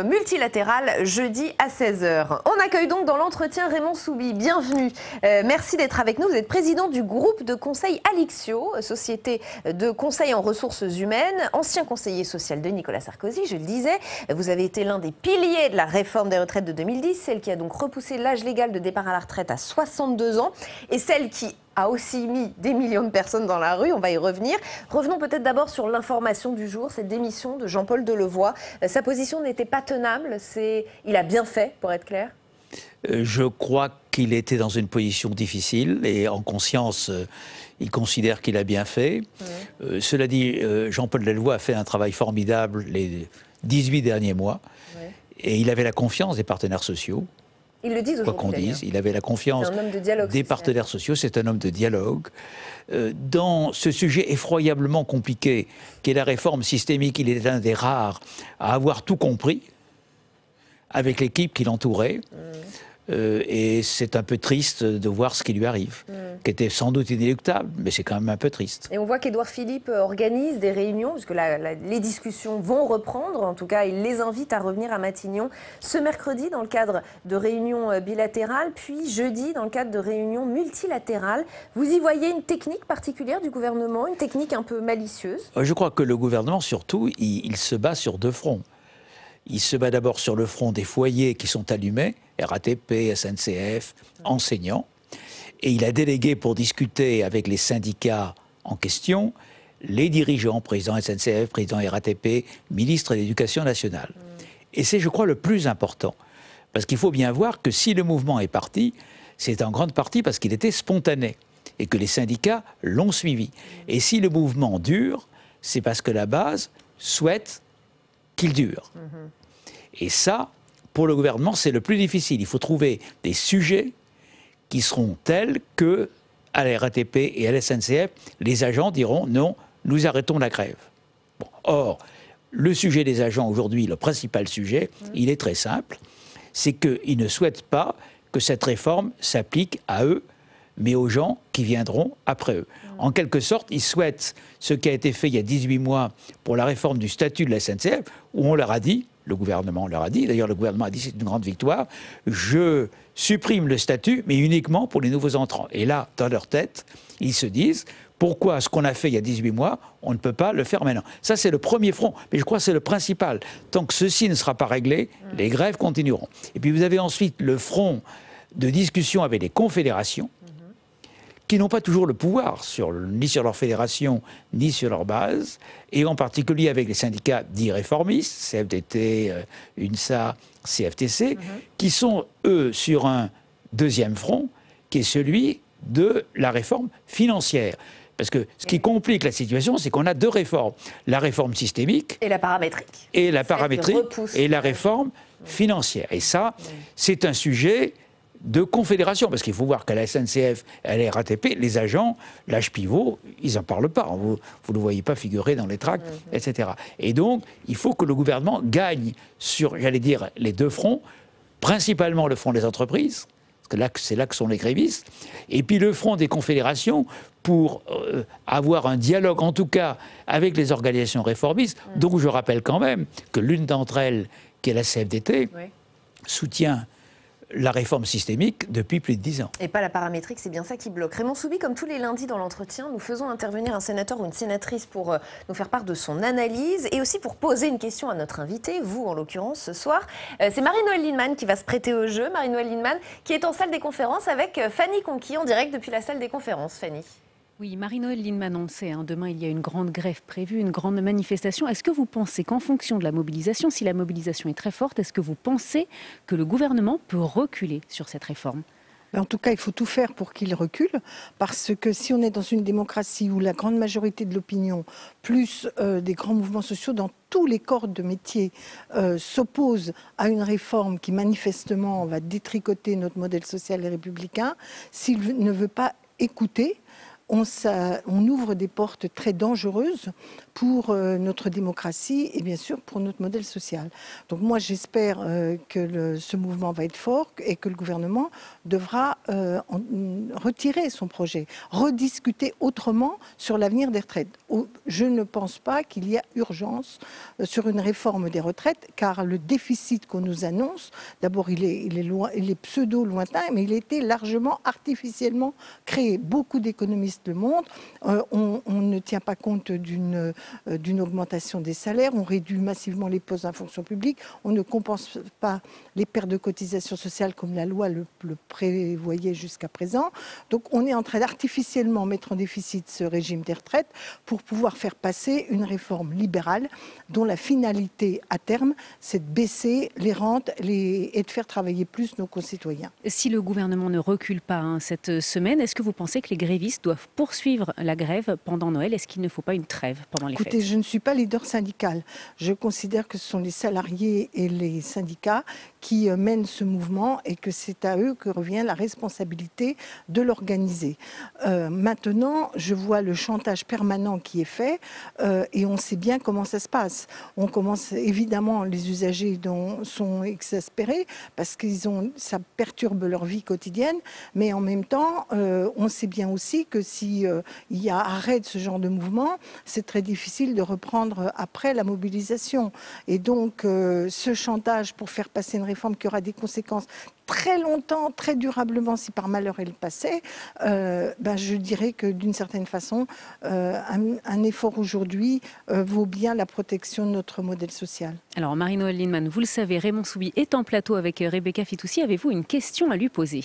A: multilatérale jeudi à 16h. On accueille donc dans l'entretien Raymond Soubi. Bienvenue. Merci d'être avec nous. Vous êtes président du groupe de conseil Alixio, société de conseil en ressources humaines, ancien conseiller social de Nicolas Sarkozy, je le disais. Vous avez été l'un des piliers de la réforme des retraites de 2010, celle qui a donc repoussé l'âge légal de départ à la retraite à 62 ans et celle qui a aussi mis des millions de personnes dans la rue, on va y revenir. Revenons peut-être d'abord sur l'information du jour, cette démission de Jean-Paul Delevoye. Sa position n'était pas tenable, il a bien fait, pour être clair.
S: Je crois qu'il était dans une position difficile et en conscience, il considère qu'il a bien fait. Cela dit, Jean-Paul Delevoye a fait un travail formidable les 18 derniers mois et il avait la confiance des partenaires sociaux.
A: Ils le disent aujourd'hui.
S: Quoi qu'on dise, il avait la confiance des partenaires sociaux, c'est un homme de dialogue. Dans ce sujet effroyablement compliqué qu'est la réforme systémique, il est un des rares à avoir tout compris avec l'équipe qui l'entourait. Et c'est un peu triste de voir ce qui lui arrive, qui était sans doute inéluctable, mais c'est quand même un peu triste.
A: Et on voit qu'Édouard Philippe organise des réunions, puisque les discussions vont reprendre, en tout cas il les invite à revenir à Matignon ce mercredi dans le cadre de réunions bilatérales, puis jeudi dans le cadre de réunions multilatérales. Vous y voyez une technique particulière du gouvernement, une technique un peu malicieuse?
S: Je crois que le gouvernement, surtout, il se bat sur deux fronts. Il se bat d'abord sur le front des foyers qui sont allumés, RATP, SNCF, enseignants. Et il a délégué pour discuter avec les syndicats en question les dirigeants, président SNCF, président RATP, ministre de l'Éducation nationale. Et c'est, je crois, le plus important. Parce qu'il faut bien voir que si le mouvement est parti, c'est en grande partie parce qu'il était spontané et que les syndicats l'ont suivi. Et si le mouvement dure, c'est parce que la base souhaite qu'il dure. Et ça, pour le gouvernement, c'est le plus difficile. Il faut trouver des sujets qui seront tels que, à la RATP et à la SNCF, les agents diront non, nous arrêtons la grève. Bon. Or, le sujet des agents aujourd'hui, le principal sujet, il est très simple, c'est qu'ils ne souhaitent pas que cette réforme s'applique à eux, mais aux gens qui viendront après eux. En quelque sorte, ils souhaitent ce qui a été fait il y a 18 mois pour la réforme du statut de la SNCF, où on leur a dit, le gouvernement leur a dit, d'ailleurs le gouvernement a dit c'est une grande victoire, je supprime le statut, mais uniquement pour les nouveaux entrants. Et là, dans leur tête, ils se disent, pourquoi ce qu'on a fait il y a 18 mois, on ne peut pas le faire maintenant? Ça, c'est le premier front, mais je crois que c'est le principal. Tant que ceci ne sera pas réglé, les grèves continueront. Et puis vous avez ensuite le front de discussion avec les confédérations, qui n'ont pas toujours le pouvoir ni sur leur fédération, ni sur leur base, et en particulier avec les syndicats dits réformistes, CFDT, UNSA, CFTC, qui sont, eux, sur un deuxième front, qui est celui de la réforme financière. Parce que ce qui complique la situation, c'est qu'on a deux réformes. La réforme systémique.
A: Et la paramétrique.
S: Et la paramétrique. Et la réforme financière. Et ça, c'est un sujet de confédération. Parce qu'il faut voir qu'à la SNCF, à la RATP, les agents, l'âge pivot, ils n'en parlent pas. Vous ne le voyez pas figurer dans les tracts, etc. Et donc, il faut que le gouvernement gagne sur, j'allais dire, les deux fronts, principalement le front des entreprises, parce que c'est là que sont les grévistes, et puis le front des confédérations pour avoir un dialogue, en tout cas, avec les organisations réformistes, dont je rappelle quand même que l'une d'entre elles, qui est la CFDT, soutient la réforme systémique depuis plus de 10 ans.
A: Et pas la paramétrique, c'est bien ça qui bloque. Raymond Soubi, comme tous les lundis dans l'entretien, nous faisons intervenir un sénateur ou une sénatrice pour nous faire part de son analyse et aussi pour poser une question à notre invité, vous en l'occurrence ce soir. C'est Marie-Noëlle Lienemann qui va se prêter au jeu. Marie-Noëlle Lienemann qui est en salle des conférences avec Fanny Conquis en direct depuis la salle des conférences. Fanny.
B: Oui, Marie-Noëlle Lienemann, on le sait, demain il y a une grande grève prévue, une grande manifestation. Est-ce que vous pensez qu'en fonction de la mobilisation, si la mobilisation est très forte, est-ce que vous pensez que le gouvernement peut reculer sur cette réforme ?
T: En tout cas, il faut tout faire pour qu'il recule, parce que si on est dans une démocratie où la grande majorité de l'opinion, plus des grands mouvements sociaux dans tous les corps de métier, s'opposent à une réforme qui manifestement va détricoter notre modèle social et républicain, s'il ne veut pas écouter, on ouvre des portes très dangereuses pour notre démocratie et bien sûr pour notre modèle social. Donc moi j'espère que ce mouvement va être fort et que le gouvernement devra retirer son projet, rediscuter autrement sur l'avenir des retraites. Je ne pense pas qu'il y a urgence sur une réforme des retraites car le déficit qu'on nous annonce, d'abord il est pseudo-lointain mais il a été largement artificiellement créé. Beaucoup d'économistes le montrent. On ne tient pas compte d'une augmentation des salaires, on réduit massivement les postes en fonction publique, on ne compense pas les pertes de cotisations sociales comme la loi le prévoyait jusqu'à présent. Donc on est en train d'artificiellement mettre en déficit ce régime des retraites pour pouvoir faire passer une réforme libérale dont la finalité à terme, c'est de baisser les rentes et de faire travailler plus nos concitoyens.
B: Si le gouvernement ne recule pas cette semaine, est-ce que vous pensez que les grévistes doivent poursuivre la grève pendant Noël ? Est-ce qu'il ne faut pas une trêve pendant les fêtes ?
T: Écoutez, je ne suis pas leader syndical. Je considère que ce sont les salariés et les syndicats qui mènent ce mouvement et que c'est à eux que revient la responsabilité de l'organiser. Maintenant, je vois le chantage permanent qui est fait et on sait bien comment ça se passe. On commence, évidemment, les usagers sont exaspérés parce que ça perturbe leur vie quotidienne, mais en même temps, on sait bien aussi que si il y a arrêt de ce genre de mouvement, c'est très difficile de reprendre après la mobilisation. Et donc, ce chantage pour faire passer une réforme qui aura des conséquences très longtemps, très durablement, si par malheur elle passait, je dirais que d'une certaine façon, un effort aujourd'hui vaut bien la protection de notre modèle social.
B: Alors, Marie-Noëlle Lienemann, vous le savez, Raymond Soubi est en plateau avec Rebecca Fitoussi. Avez-vous une question à lui poser ?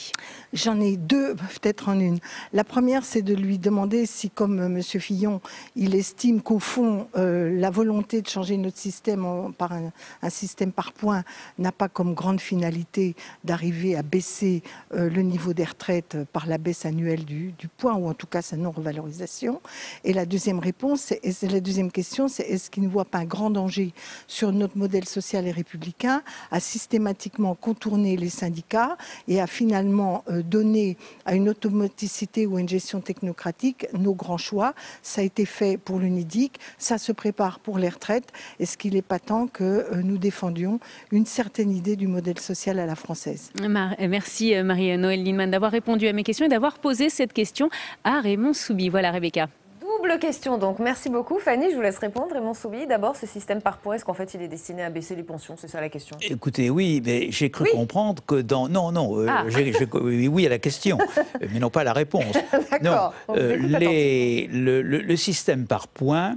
T: J'en ai deux, peut-être en une. La première, c'est de lui demander si, comme M. Fillon, il estime qu'au fond, la volonté de changer notre système par un système par points n'a pas comme grande finalité d'arriver à baisser le niveau des retraites par la baisse annuelle du point, ou en tout cas sa non-revalorisation. Et la deuxième réponse, la deuxième question, c'est est-ce qu'il ne voit pas un grand danger sur notre modèle social et républicain à systématiquement contourner les syndicats et à finalement donner à une automaticité ou à une gestion technocratique nos grands choix. Ça a été fait pour l'UNEDIC, ça se prépare pour les retraites. Est-ce qu'il n'est pas temps que nous défendions une certaine idée du modèle social à la française ?
B: Merci Marie-Noëlle Lienemann d'avoir répondu à mes questions et d'avoir posé cette question à Raymond Soubi. Voilà Rebecca.
A: Double question donc, merci beaucoup Fanny, je vous laisse répondre. Raymond Soubi, d'abord ce système par points, est-ce qu'en fait il est destiné à baisser les pensions? C'est ça la question.
S: Écoutez, oui, mais j'ai cru comprendre que dans... oui à la question, mais non pas à la réponse.
A: D'accord.
S: Non, le système par points,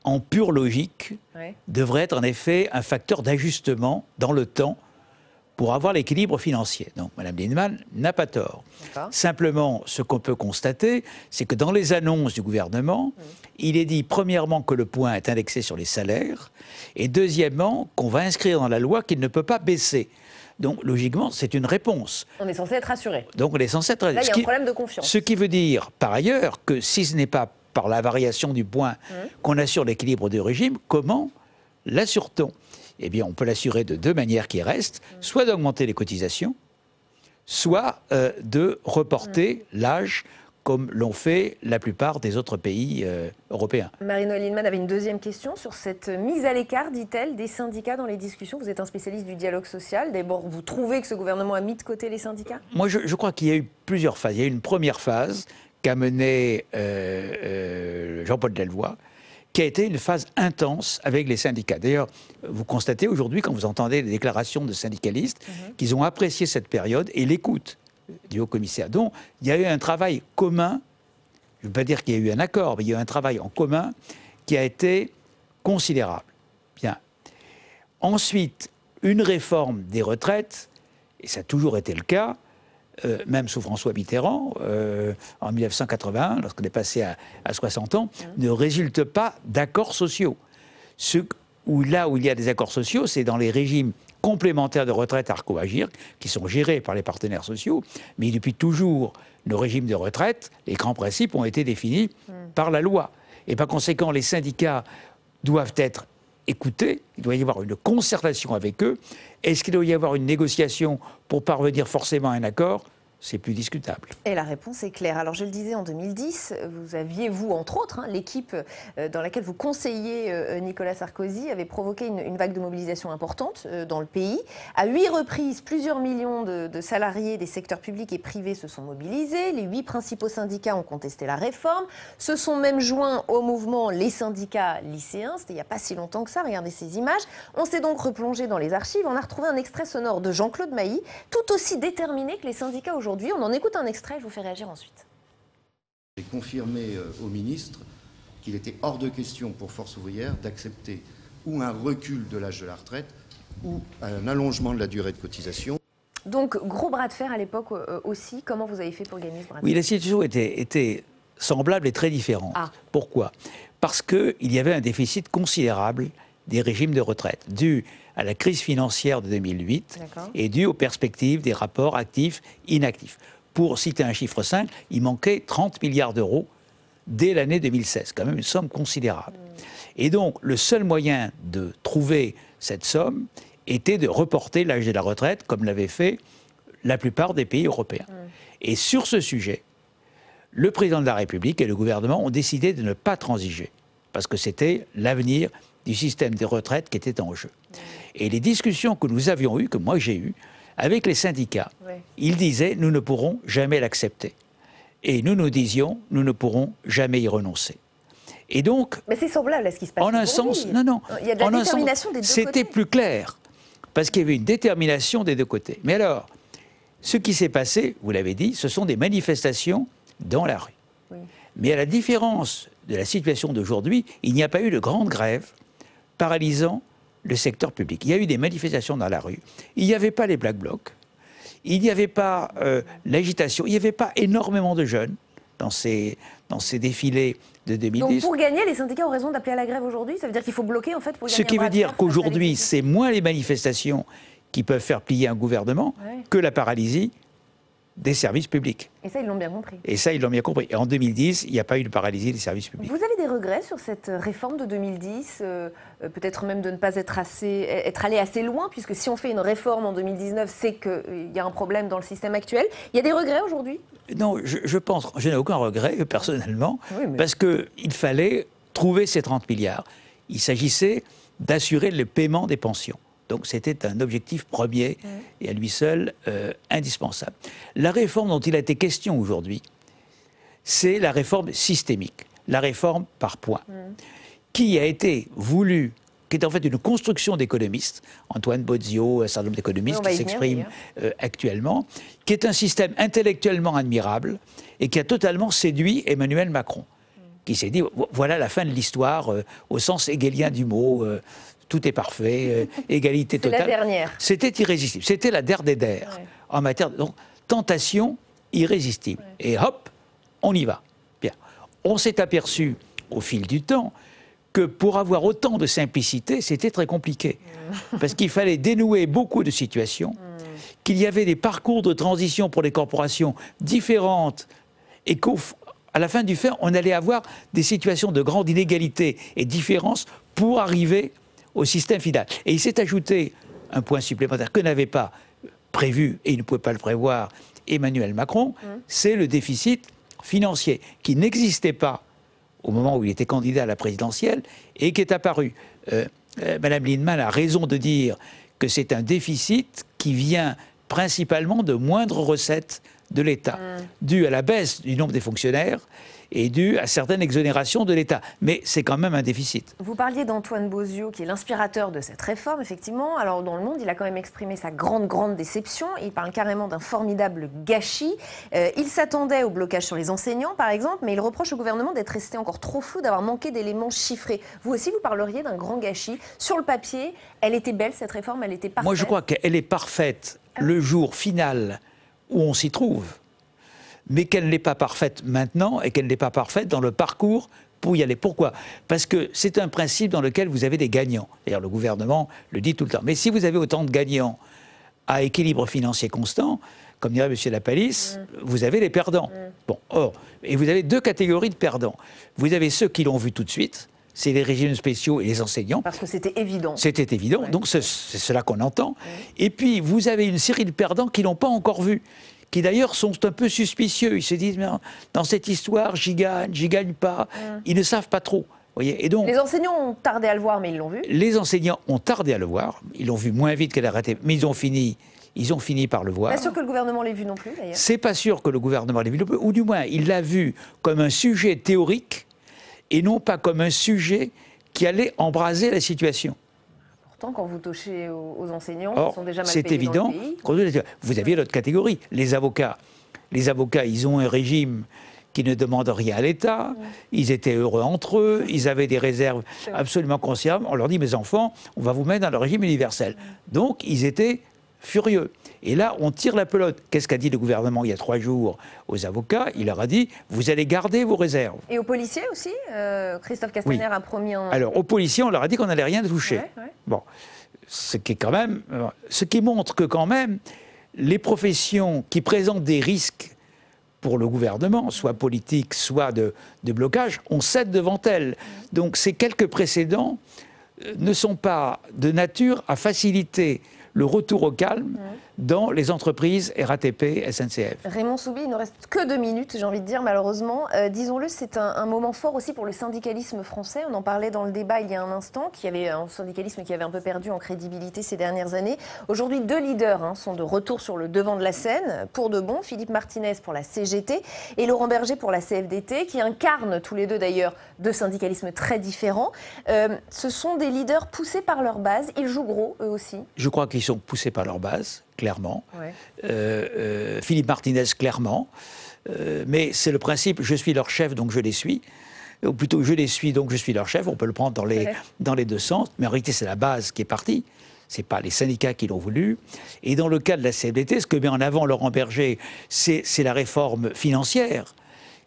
S: en pure logique, devrait être en effet un facteur d'ajustement dans le temps pour avoir l'équilibre financier. Donc, Mme Lienemann n'a pas tort. Simplement, ce qu'on peut constater, c'est que dans les annonces du gouvernement, il est dit, premièrement, que le point est indexé sur les salaires, et deuxièmement, qu'on va inscrire dans la loi qu'il ne peut pas baisser. Donc, logiquement, c'est une réponse.
A: On est censé être rassuré.
S: Donc, on est censé être rassuré.
A: Là, il y a un problème de confiance.
S: Ce qui veut dire, par ailleurs, que si ce n'est pas par la variation du point qu'on assure l'équilibre du régime, comment l'assure-t-on? Eh bien, on peut l'assurer de deux manières qui restent, soit d'augmenter les cotisations, soit de reporter l'âge comme l'ont fait la plupart des autres pays européens.
A: Marie-Noëlle Lienemann avait une deuxième question sur cette mise à l'écart, dit-elle, des syndicats dans les discussions. Vous êtes un spécialiste du dialogue social. D'abord, vous trouvez que ce gouvernement a mis de côté les syndicats?
S: Moi, je crois qu'il y a eu plusieurs phases. Il y a eu une première phase qu'a menée Jean-Paul Delevoye, qui a été une phase intense avec les syndicats. D'ailleurs, vous constatez aujourd'hui, quand vous entendez les déclarations de syndicalistes, qu'ils ont apprécié cette période et l'écoute du haut-commissaire. Donc, il y a eu un travail commun, je ne veux pas dire qu'il y a eu un accord, mais il y a eu un travail en commun qui a été considérable. Bien. Ensuite, une réforme des retraites, et ça a toujours été le cas, même sous François Mitterrand, en 1981, lorsqu'on est passé à 60 ans, ne résulte pas d'accords sociaux. Là où il y a des accords sociaux, c'est dans les régimes complémentaires de retraite Arco-Agir, qui sont gérés par les partenaires sociaux, mais depuis toujours, nos régimes de retraite, les grands principes ont été définis par la loi. Et par conséquent, les syndicats doivent être écoutés, il doit y avoir une concertation avec eux. Est-ce qu'il doit y avoir une négociation pour parvenir forcément à un accord? C'est plus discutable.
A: Et la réponse est claire. Alors je le disais, en 2010, vous aviez, vous, entre autres, l'équipe dans laquelle vous conseillez Nicolas Sarkozy avait provoqué une vague de mobilisation importante dans le pays. À 8 reprises, plusieurs millions de salariés des secteurs publics et privés se sont mobilisés. Les 8 principaux syndicats ont contesté la réforme. Se sont même joints au mouvement les syndicats lycéens. C'était il n'y a pas si longtemps que ça. Regardez ces images. On s'est donc replongé dans les archives. On a retrouvé un extrait sonore de Jean-Claude Mailly, tout aussi déterminé que les syndicats aujourd'hui. On en écoute un extrait, je vous fais réagir ensuite.
U: J'ai confirmé au ministre qu'il était hors de question pour Force ouvrière d'accepter ou un recul de l'âge de la retraite ou un allongement de la durée de cotisation.
A: Donc, gros bras de fer à l'époque aussi. Comment vous avez fait pour gagner ce bras de fer?
S: Oui, la situation était semblable et très différente. Pourquoi? Parce qu'il y avait un déficit considérable des régimes de retraite, dû à la crise financière de 2008 et dû aux perspectives des rapports actifs-inactifs. Pour citer un chiffre simple, il manquait 30 milliards d'euros dès l'année 2016, quand même une somme considérable. Et donc, le seul moyen de trouver cette somme était de reporter l'âge de la retraite, comme l'avaient fait la plupart des pays européens. Et sur ce sujet, le président de la République et le gouvernement ont décidé de ne pas transiger, parce que c'était l'avenir du système des retraites qui était en jeu. Et les discussions que nous avions eues, que moi j'ai eues, avec les syndicats, ils disaient « nous ne pourrons jamais l'accepter ». Et nous disions « nous ne pourrons jamais y renoncer ». Et donc...
A: Mais c'est semblable à ce qui se passe
S: en un sens, non.
A: Il y a de la détermination des deux côtés.
S: C'était plus clair, parce qu'il y avait une détermination des deux côtés. Mais alors, ce qui s'est passé, vous l'avez dit, ce sont des manifestations dans la rue. Mais à la différence de la situation d'aujourd'hui, il n'y a pas eu de grande grève paralysant le secteur public. Il y a eu des manifestations dans la rue. Il n'y avait pas les Black Blocs. Il n'y avait pas l'agitation. Il n'y avait pas énormément de jeunes dans ces défilés de 2010.
A: Donc pour gagner, les syndicats ont raison d'appeler à la grève aujourd'hui? Ça veut dire qu'il faut bloquer en fait pour gagner?
S: Ce qui veut dire qu'aujourd'hui, c'est moins les manifestations qui peuvent faire plier un gouvernement que la paralysie des services publics.
A: Et ça, ils l'ont bien compris.
S: Et ça, ils l'ont bien compris. Et en 2010, il n'y a pas eu de paralysie des services publics.
A: Vous avez des regrets sur cette réforme de 2010 peut-être même de ne pas être allé assez loin, puisque si on fait une réforme en 2019, c'est qu'il y a un problème dans le système actuel. Il y a des regrets aujourd'hui?
S: Non, je pense, je n'ai aucun regret, personnellement, parce qu'il fallait trouver ces 30 milliards. Il s'agissait d'assurer le paiement des pensions. Donc c'était un objectif premier et à lui seul indispensable. La réforme dont il a été question aujourd'hui, c'est la réforme systémique, la réforme par points, qui a été voulue, qui est en fait une construction d'économistes, Antoine Bozio, un certain nombre d'économistes qui s'expriment actuellement, qui est un système intellectuellement admirable et qui a totalement séduit Emmanuel Macron, qui s'est dit, voilà la fin de l'histoire au sens hegelien du mot, tout est parfait, égalité totale.
A: C'est la dernière.
S: C'était irrésistible. C'était la der des der en matière de tentation irrésistible. Et hop, on y va. Bien. On s'est aperçu au fil du temps que pour avoir autant de simplicité, c'était très compliqué. Parce qu'il fallait dénouer beaucoup de situations qu'il y avait des parcours de transition pour les corporations différentes et qu'à la fin du fait, on allait avoir des situations de grande inégalité et différence pour arriver au système final. Et il s'est ajouté un point supplémentaire que n'avait pas prévu, et il ne pouvait pas le prévoir, Emmanuel Macron, c'est le déficit financier, qui n'existait pas au moment où il était candidat à la présidentielle, et qui est apparu. Madame Lienemann a raison de dire que c'est un déficit qui vient principalement de moindres recettes de l'État, dû à la baisse du nombre des fonctionnaires et dû à certaines exonérations de l'État. Mais c'est quand même un déficit.
A: Vous parliez d'Antoine Bozio, qui est l'inspirateur de cette réforme, effectivement. Alors, dans Le Monde, il a quand même exprimé sa grande déception. Il parle carrément d'un formidable gâchis. Il s'attendait au blocage sur les enseignants, par exemple, mais il reproche au gouvernement d'être resté encore trop flou, d'avoir manqué d'éléments chiffrés. Vous aussi, vous parleriez d'un grand gâchis. Sur le papier, elle était belle, cette réforme, elle était parfaite.
S: Moi, je crois qu'elle est parfaite le jour final où on s'y trouve, mais qu'elle n'est pas parfaite maintenant et qu'elle n'est pas parfaite dans le parcours pour y aller. Pourquoi? Parce que c'est un principe dans lequel vous avez des gagnants. D'ailleurs, le gouvernement le dit tout le temps. Mais si vous avez autant de gagnants à équilibre financier constant, comme dirait M. Lapalisse, vous avez les perdants. Bon, or, et vous avez deux catégories de perdants. Vous avez ceux qui l'ont vu tout de suite, c'est les régimes spéciaux et les enseignants.
A: Parce que c'était évident.
S: C'était évident, donc c'est cela qu'on entend. Et puis, vous avez une série de perdants qui ne l'ont pas encore vu, qui d'ailleurs sont un peu suspicieux. Ils se disent, mais dans cette histoire, j'y gagne pas. Ils ne savent pas trop. Voyez. Et donc,
A: les enseignants ont tardé à le voir, mais ils l'ont vu.
S: Les enseignants ont tardé à le voir. Ils l'ont vu moins vite qu'elle a raté, mais ils ont fini par le voir.
A: Pas sûr que le gouvernement l'ait vu non plus, d'ailleurs.
S: C'est pas sûr que le gouvernement l'ait vu non plus, ou du moins, il l'a vu comme un sujet théorique et non pas comme un sujet qui allait embraser la situation.
A: Pourtant, quand vous touchez aux enseignants,
S: Or,
A: qui sont déjà mal
S: c'est
A: payés
S: évident.
A: dans le pays.
S: Vous aviez l'autre catégorie, les avocats. Les avocats, ils ont un régime qui ne demande rien à l'État. Ils étaient heureux entre eux. Ils avaient des réserves absolument considérables. On leur dit, mes enfants, on va vous mettre dans le régime universel. Donc, ils étaient furieux. Et là, on tire la pelote. Qu'est-ce qu'a dit le gouvernement il y a 3 jours aux avocats? Il leur a dit, vous allez garder vos réserves.
A: Et aux policiers aussi Christophe Castaner a promis un...
S: Alors, aux policiers, on leur a dit qu'on n'allait rien toucher. Bon, ce qui montre que quand même, les professions qui présentent des risques pour le gouvernement, soit politique, soit de blocage, on cède devant elles. Donc, ces quelques précédents ne sont pas de nature à faciliter le retour au calme dans les entreprises RATP, SNCF.
A: Raymond Soubi, il ne reste que 2 minutes, j'ai envie de dire, malheureusement. Disons-le, c'est un moment fort aussi pour le syndicalisme français. On en parlait dans le débat il y a un instant, qu'il y avait un syndicalisme qui avait un peu perdu en crédibilité ces dernières années. Aujourd'hui, 2 leaders sont de retour sur le devant de la scène, pour de bon. Philippe Martinez pour la CGT et Laurent Berger pour la CFDT, qui incarnent tous les deux d'ailleurs 2 syndicalismes très différents. Ce sont des leaders poussés par leur base. Ils jouent gros, eux aussi.
S: Je crois qu'ils sont poussés par leur base, clairement. Philippe Martinez, clairement. Mais c'est le principe, je suis leur chef, donc je les suis. Ou plutôt, je les suis, donc je suis leur chef. On peut le prendre dans les deux sens. Mais en réalité, c'est la base qui est partie. Ce n'est pas les syndicats qui l'ont voulu. Et dans le cas de la CFDT, ce que met en avant Laurent Berger, c'est la réforme financière,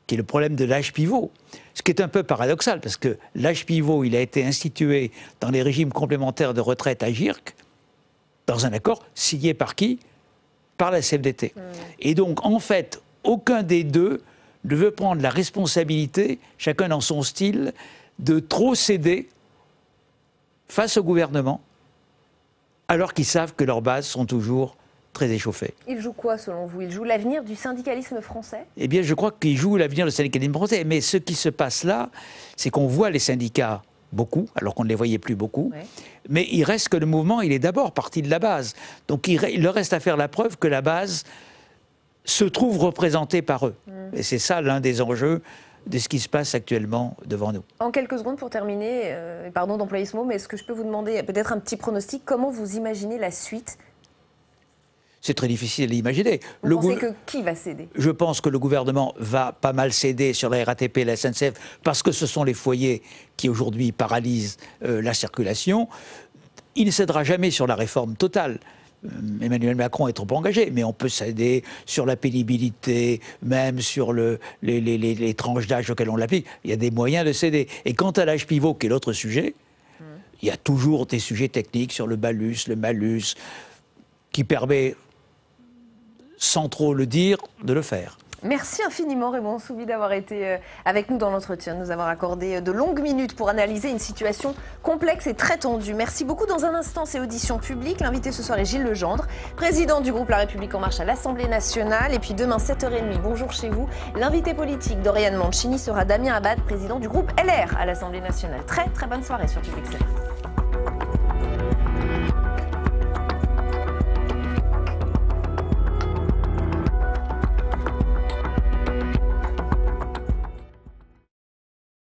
S: qui est le problème de l'âge pivot. Ce qui est un peu paradoxal, parce que l'âge pivot, il a été institué dans les régimes complémentaires de retraite à GIRC, dans un accord signé par qui? Par la CFDT. Et donc, en fait, aucun des deux ne veut prendre la responsabilité, chacun dans son style, de trop céder face au gouvernement, alors qu'ils savent que leurs bases sont toujours très échauffées.
A: Ils jouent quoi, selon vous? Ils jouent l'avenir du syndicalisme français?
S: Eh bien, je crois qu'ils jouent l'avenir du syndicalisme français. Mais ce qui se passe là, c'est qu'on voit les syndicats beaucoup, alors qu'on ne les voyait plus beaucoup. Mais il reste que le mouvement, il est d'abord parti de la base. Donc il leur reste à faire la preuve que la base se trouve représentée par eux. Et c'est ça l'un des enjeux de ce qui se passe actuellement devant nous.
A: En quelques secondes pour terminer, pardon d'employer ce mot, mais est-ce que je peux vous demander peut-être un petit pronostic? Comment vous imaginez la suite?
S: C'est très difficile à l'imaginer.
A: Vous pensez que qui va céder?
S: Je pense que le gouvernement va pas mal céder sur la RATP et la SNCF parce que ce sont les foyers qui aujourd'hui paralysent la circulation. Il ne cédera jamais sur la réforme totale. Emmanuel Macron est trop engagé, mais on peut céder sur la pénibilité, même sur les tranches d'âge auxquelles on l'applique. Il y a des moyens de céder. Et quant à l'âge pivot, qui est l'autre sujet, il y a toujours des sujets techniques sur le malus, qui permet sans trop le dire, de le faire.
A: Merci infiniment Raymond Soubi d'avoir été avec nous dans l'entretien, de nous avoir accordé de longues minutes pour analyser une situation complexe et très tendue. Merci beaucoup. Dans un instant, c'est audition publique. L'invité ce soir est Gilles Legendre, président du groupe La République En Marche à l'Assemblée nationale. Et puis demain, 7h30, bonjour chez vous. L'invité politique d'Oriane Mancini sera Damien Abad, président du groupe LR à l'Assemblée nationale. Très très bonne soirée sur Public Sénat.